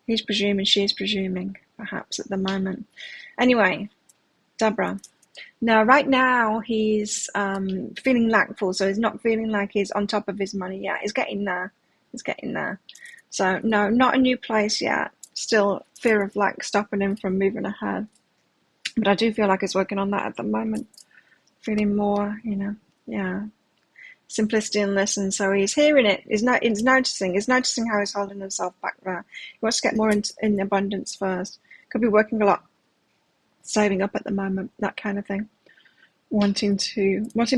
He's presuming, she's presuming, perhaps at the moment. Anyway, Deborah. Now, right now, he's feeling lackful, so he's not feeling like he's on top of his money yet. He's getting there. So, no, not a new place yet. Still fear of lack stopping him from moving ahead. But I do feel like he's working on that at the moment. Feeling more, simplicity and listen. So he's hearing it. He's noticing how he's holding himself back there. He wants to get more in abundance first. Could be working a lot saving up at the moment, that kind of thing, wanting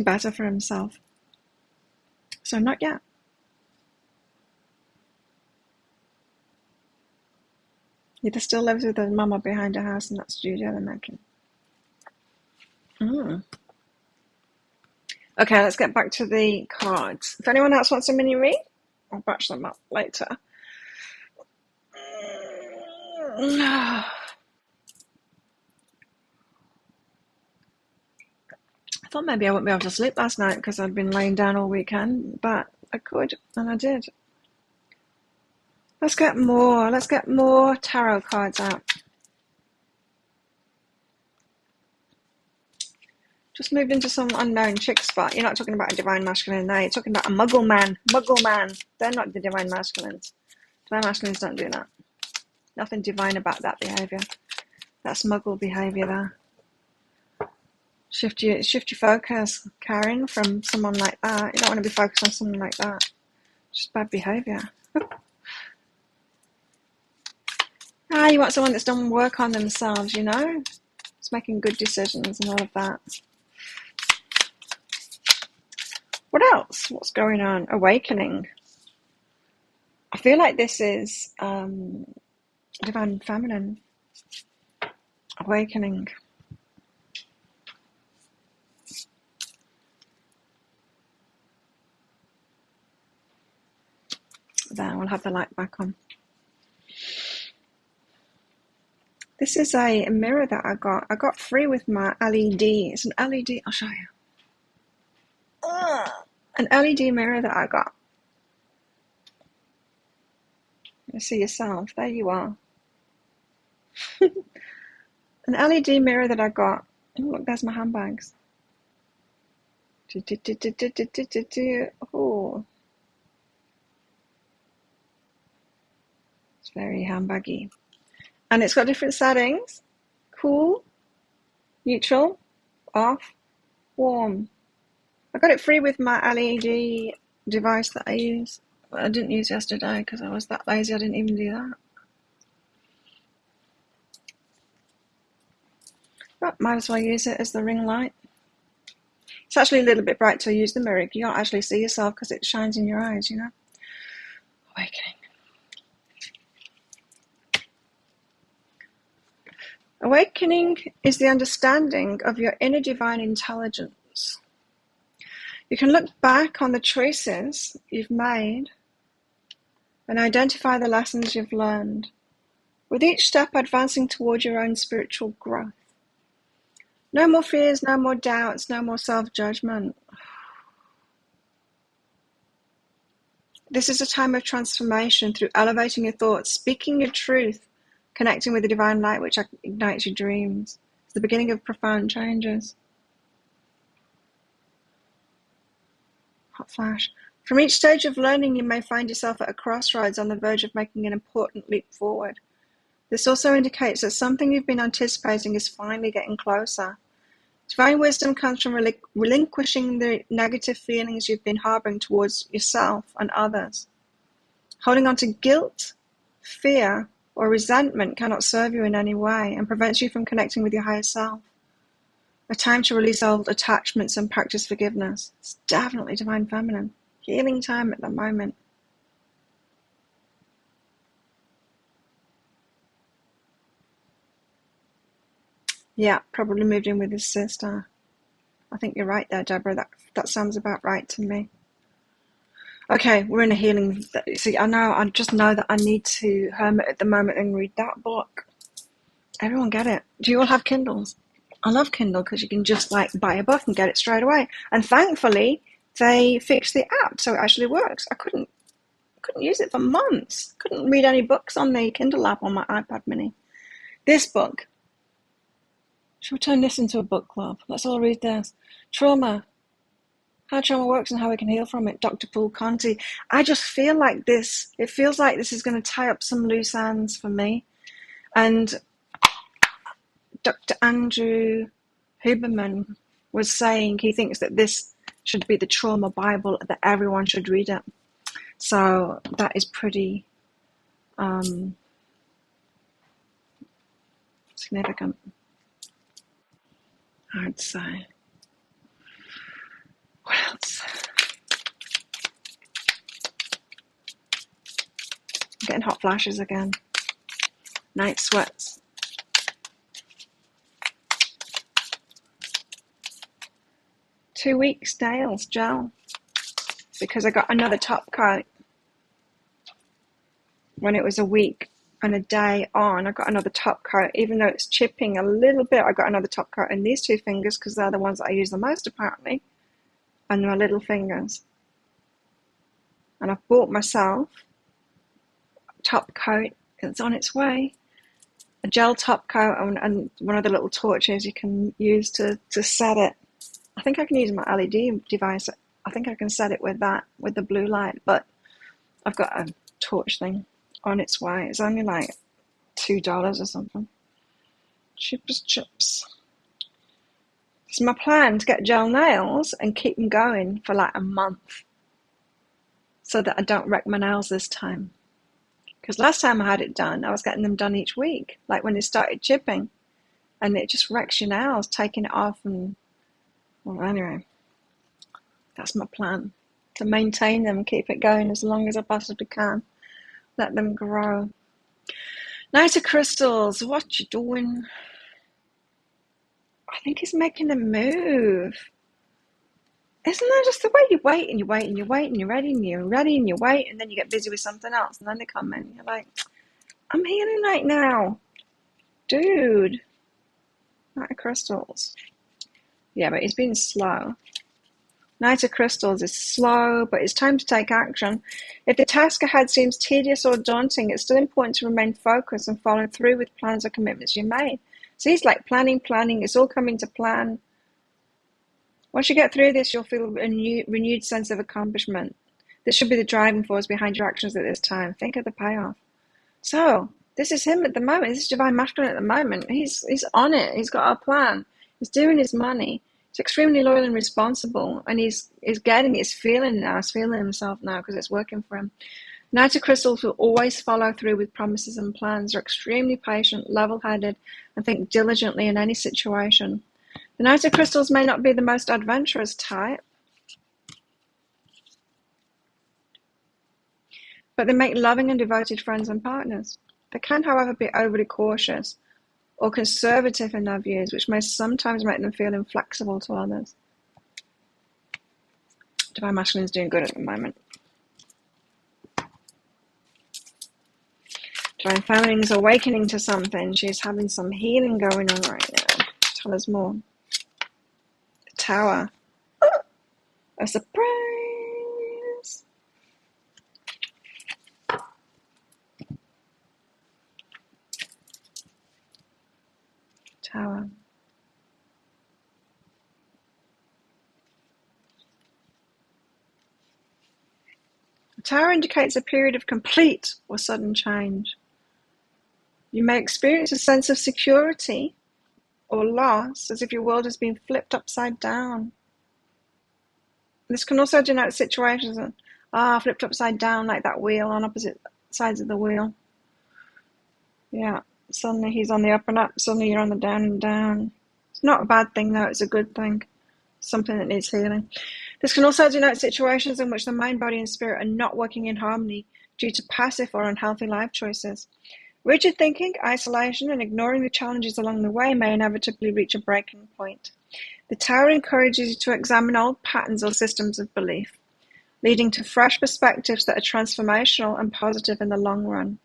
better for himself. So not yet. He just still lives with his mama behind a house in that studio they're making. Okay, let's get back to the cards. If anyone else wants a mini read, I'll batch them up later. I thought maybe I wouldn't be able to sleep last night because I'd been laying down all weekend, but I could, and I did. Let's get more tarot cards out. Just moved into some unknown chick spot. You're not talking about a divine masculine now. You're talking about a muggle man. Muggle man. They're not the divine masculines. Divine masculines don't do that. Nothing divine about that behaviour. That's muggle behaviour there. Shift your focus, Karen, from someone like that. You don't want to be focused on someone like that. Just bad behaviour. You want someone that's done work on themselves, you know? It's making good decisions and all of that. What else? What's going on? Awakening. I feel like this is divine feminine. Awakening. There, we'll have the light back on. This is a mirror that I got. I got free with my LED. It's an LED. I'll show you. An LED mirror that I got. You see yourself. There you are. An LED mirror that I got. Oh, look, there's my handbags. Oh. It's very handbaggy. And it's got different settings. Cool, neutral, off, warm. I got it free with my LED device that I use. I didn't use yesterday because I was that lazy. I didn't even do that. But might as well use it as the ring light. It's actually a little bit bright to use the mirror. You can't actually see yourself because it shines in your eyes, you know. Awakening. Awakening is the understanding of your inner divine intelligence. You can look back on the choices you've made and identify the lessons you've learned, with each step advancing toward your own spiritual growth. No more fears, no more doubts, no more self-judgment. This is a time of transformation through elevating your thoughts, speaking your truth, connecting with the divine light which ignites your dreams. It's the beginning of profound changes. Hot flash. From each stage of learning, you may find yourself at a crossroads on the verge of making an important leap forward. This also indicates that something you've been anticipating is finally getting closer. Divine wisdom comes from relinquishing the negative feelings you've been harboring towards yourself and others. Holding on to guilt, fear, or resentment cannot serve you in any way and prevents you from connecting with your higher self. A time to release old attachments and practice forgiveness. It's definitely divine feminine. Healing time at the moment. Yeah, probably moved in with his sister. I think you're right there, Deborah. That sounds about right to me. Okay, we're in a healing. See, I just know that I need to hermit at the moment and read that book. Everyone get it. Do you all have Kindles? I love Kindle because you can just like buy a book and get it straight away. And thankfully, they fixed the app so it actually works. I couldn't use it for months. Couldn't read any books on the Kindle app on my iPad mini. This book. Shall we turn this into a book club? Let's all read this. Trauma. How trauma works and how we can heal from it. Dr. Paul Conti. I just feel like this. It feels like this is going to tie up some loose ends for me. And Dr. Andrew Huberman was saying he thinks that this should be the trauma Bible, that everyone should read it. So that is pretty significant. I'd say. What else? I'm getting hot flashes again. Night sweats. Two weeks nails gel because I got another top coat when it was a week and a day on. I got another top coat, even though it's chipping a little bit. I got another top coat in these two fingers because they're the ones that I use the most apparently, and my little fingers. And I've bought myself a top coat. It's on its way. A gel top coat and one of the little torches you can use to set it. I think I can use my LED device. I think I can set it with that, with the blue light, but I've got a torch thing on its way. It's only like $2 or something. Cheap as chips. It's my plan to get gel nails and keep them going for like a month so that I don't wreck my nails this time. Because last time I had it done, I was getting them done each week, like when they started chipping, and it just wrecks your nails, taking it off. And well, anyway, that's my plan, to maintain them, keep it going as long as I possibly can, let them grow. Night of Crystals, what you doing? I think he's making a move. Isn't that just the way you wait and you wait and you wait and you're ready and you're ready and you wait and then you get busy with something else and then they come in and you're like, I'm healing right now. Dude. Night of Crystals. Yeah, but he's been slow. Night of Crystals is slow, but it's time to take action. If the task ahead seems tedious or daunting, it's still important to remain focused and follow through with plans or commitments you made. So he's like planning. It's all coming to plan. Once you get through this, you'll feel a renewed sense of accomplishment. This should be the driving force behind your actions at this time. Think of the payoff. So, this is him at the moment. This is Divine Masculine at the moment. He's on it. He's got a plan. He's doing his money. He's extremely loyal and responsible. And he's getting it. He's feeling now. He's feeling himself now because it's working for him. Knight of Crystals will always follow through with promises and plans. They're extremely patient, level-headed, and think diligently in any situation. The Knight of Crystals may not be the most adventurous type, but they make loving and devoted friends and partners. They can, however, be overly cautious or conservative in their views, which may sometimes make them feel inflexible to others. Divine Masculine is doing good at the moment. Divine Feminine is awakening to something. She's having some healing going on right now. Tell us more. The Tower. A surprise. Tower. The Tower indicates a period of complete or sudden change. You may experience a sense of security or loss, as if your world has been flipped upside down. This can also denote situations that flipped upside down, like that wheel on opposite sides of the wheel. Yeah, suddenly he's on the up and up, suddenly you're on the down and down. It's not a bad thing though, it's a good thing. Something that needs healing. This can also denote situations in which the mind, body and spirit are not working in harmony due to passive or unhealthy life choices. Rigid thinking, isolation, and ignoring the challenges along the way may inevitably reach a breaking point. The Tower encourages you to examine old patterns or systems of belief, leading to fresh perspectives that are transformational and positive in the long run.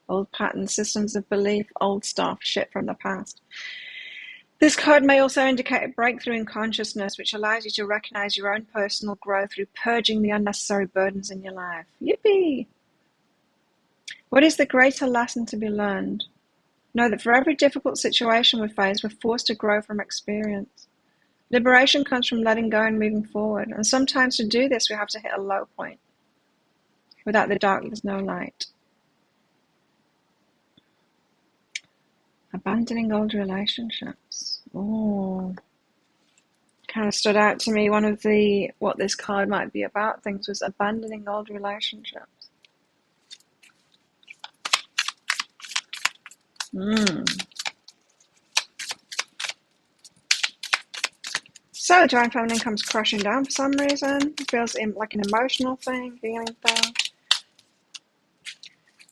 Old patterns, systems of belief, old stuff, shit from the past. This card may also indicate a breakthrough in consciousness, which allows you to recognize your own personal growth through purging the unnecessary burdens in your life. Yippee! What is the greater lesson to be learned? Know that for every difficult situation we face, we're forced to grow from experience. Liberation comes from letting go and moving forward, and sometimes to do this we have to hit a low point. Without the dark, there's no light. Abandoning old relationships. Oh, kind of stood out to me. One of the, what this card might be about, things was abandoning old relationships. So divine feminine comes crashing down for some reason. It feels like an emotional thing, feeling thing.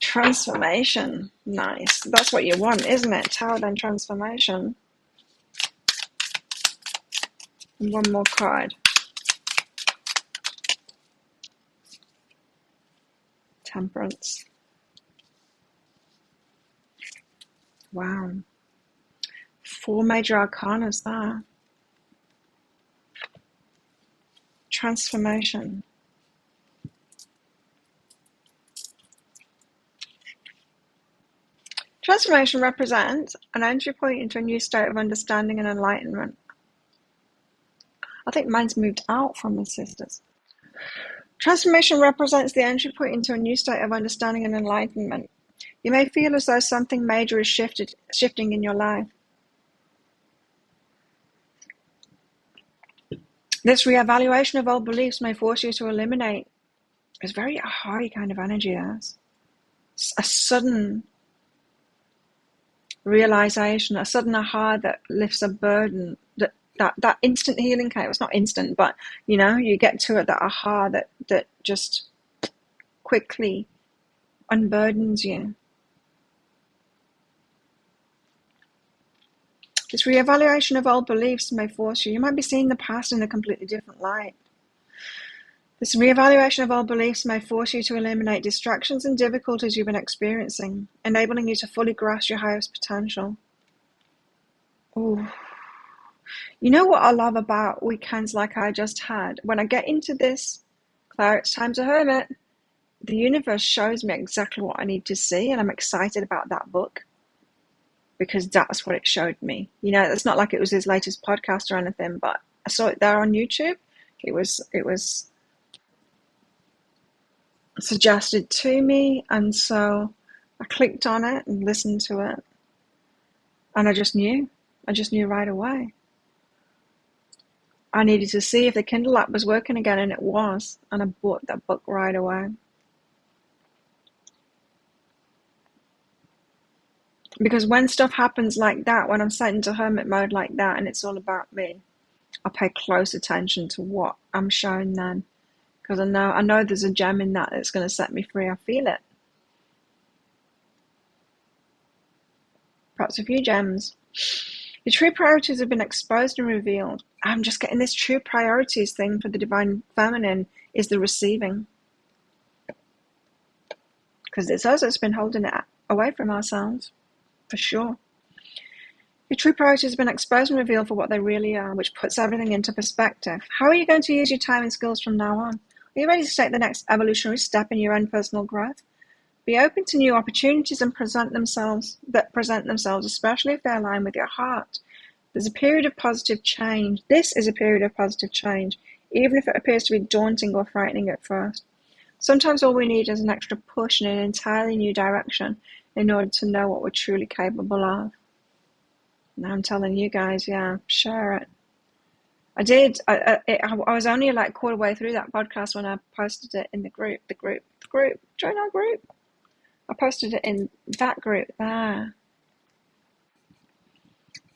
Transformation. Nice. That's what you want, isn't it? Tower, then transformation. And one more card. Temperance. Wow. 4 major arcanas there. Transformation. Transformation represents an entry point into a new state of understanding and enlightenment. I think mine's moved out from my sisters. Transformation represents the entry point into a new state of understanding and enlightenment. You may feel as though something major is shifting in your life. This reevaluation of old beliefs may force you to eliminate. It's very ahari kind of energy. It's a sudden realization, a sudden aha that lifts a burden. That instant healing kind of, it's not instant, but you get to it, that aha that just quickly unburdens you. This reevaluation of old beliefs may force you might be seeing the past in a completely different light. This reevaluation of old beliefs may force you to eliminate distractions and difficulties you've been experiencing, enabling you to fully grasp your highest potential. Ooh. You know what I love about weekends like I just had? When I get into this, Claire, it's time to hermit, the universe shows me exactly what I need to see, and I'm excited about that book because that's what it showed me. It's not like it was his latest podcast or anything, but I saw it there on YouTube. It was suggested to me, and so I clicked on it and listened to it, and I just knew right away. I needed to see if the Kindle app was working again, and it was, and I bought that book right away. Because when stuff happens like that, when I'm set into hermit mode like that, and it's all about me, I pay close attention to what I'm shown then. Because I know there's a gem in that that's going to set me free. I feel it. Perhaps a few gems. Your true priorities have been exposed and revealed. I'm just getting this true priorities thing for the divine feminine is the receiving. Because it's us that's been holding it away from ourselves, for sure. Your true priorities have been exposed and revealed for what they really are, which puts everything into perspective. How are you going to use your time and skills from now on? Are you ready to take the next evolutionary step in your own personal growth? Be open to new opportunities and present themselves, especially if they align with your heart. There's a period of positive change. This is a period of positive change, even if it appears to be daunting or frightening at first. Sometimes all we need is an extra push in an entirely new direction in order to know what we're truly capable of. Now I'm telling you guys, share it. I did. I was only like quarter way through that podcast when I posted it in the group. Join our group. I posted it in that group there.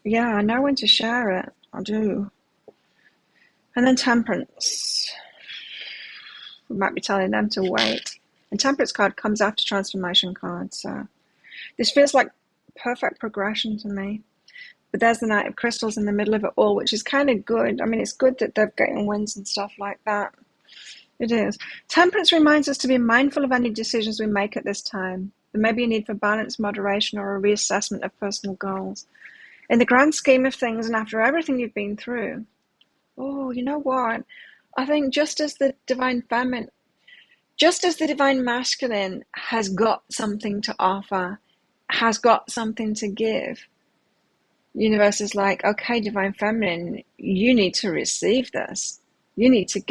Yeah, I know when to share it. I do. And then temperance. We might be telling them to wait. And temperance card comes after transformation card. So this feels like perfect progression to me. But there's the Knight of Crystals in the middle of it all, which is kind of good. I mean, it's good that they're getting wins and stuff like that. It is. Temperance reminds us to be mindful of any decisions we make at this time. There may be a need for balance, moderation, or a reassessment of personal goals. In the grand scheme of things, and after everything you've been through, you know what? I think just as the divine masculine has got something to offer, has got something to give, universe is like, okay, divine feminine, you need to receive this. You need to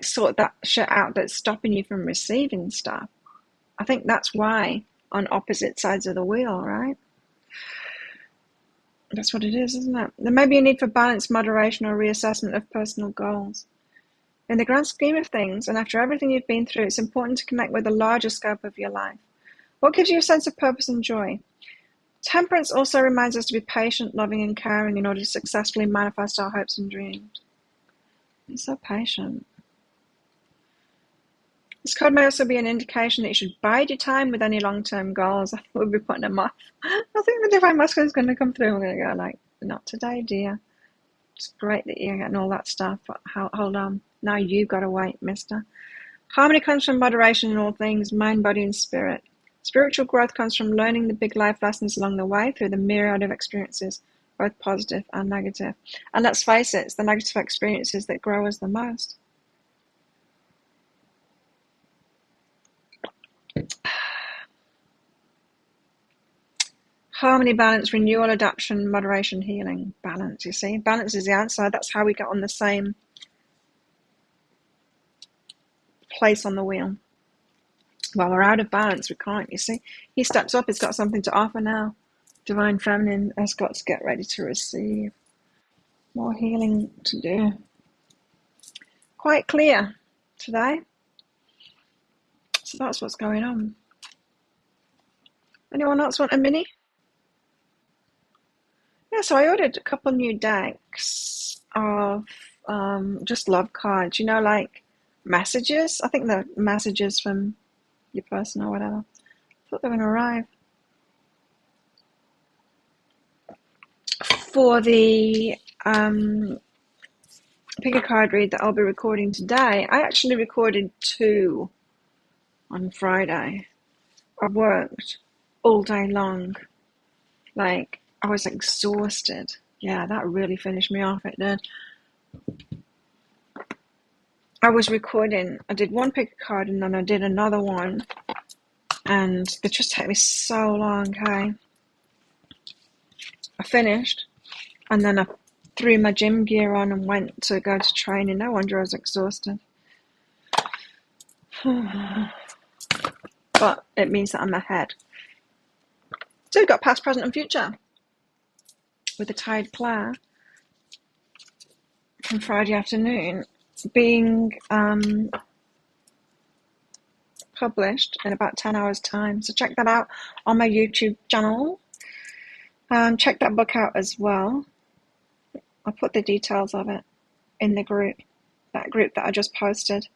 sort that shit out that's stopping you from receiving stuff. I think that's why on opposite sides of the wheel, right? That's what it is, isn't it? There may be a need for balance, moderation, or reassessment of personal goals. In the grand scheme of things, and after everything you've been through, it's important to connect with the larger scope of your life. What gives you a sense of purpose and joy? Temperance also reminds us to be patient, loving, and caring in order to successfully manifest our hopes and dreams. Be so patient. This card may also be an indication that you should bide your time with any long-term goals. I think we'll be putting them off. I think the Divine Masculine is going to come through. I'm going to go like, not today, dear. It's great that you're getting all that stuff, but hold on. Now you've got to wait, mister. Harmony comes from moderation in all things, mind, body, and spirit. Spiritual growth comes from learning the big life lessons along the way through the myriad of experiences, both positive and negative. And let's face it, it's the negative experiences that grow us the most. Harmony, balance, renewal, adaptation, moderation, healing. Balance, you see? Balance is the answer. That's how we get on the same place on the wheel. Well, we're out of balance. We can't, you see? He steps up. He's got something to offer now. Divine Feminine has got to get ready to receive. More healing to do. Quite clear today. So that's what's going on. Anyone else want a mini? Yeah, so I ordered a couple new decks of just love cards. You know, like messages. I think they're messages from your person or whatever. I thought they were going to arrive. For the pick a card read that I'll be recording today, I actually recorded 2 on Friday. I worked all day long. Like, I was exhausted. Yeah, that really finished me off, it did. I was recording, I did one pick a card and then I did another one. And it just took me so long, hey. I finished and then I threw my gym gear on and went to go to training. No wonder I was exhausted. But it means that I'm ahead. So we've got past, present and future. With the Tide Claire from Friday afternoon being published in about 10 hours time. So check that out on my YouTube channel. Check that book out as well. I'll put the details of it in the group, that group that I just posted.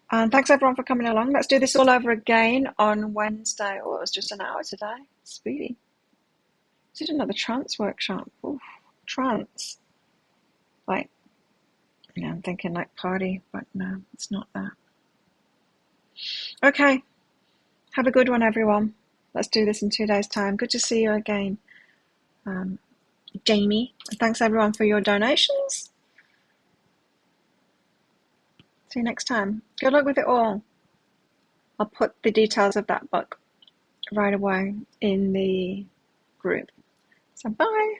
And thanks everyone for coming along. Let's do this all over again on Wednesday. Oh, it was just an hour today. Speedy. Did another trance workshop. Oof, trance. Like, yeah, I'm thinking like party, but no, it's not that. Okay. Have a good one, everyone. Let's do this in 2 days' time. Good to see you again, Jamie. And thanks everyone for your donations. See you next time. Good luck with it all. I'll put the details of that book right away in the group. So bye.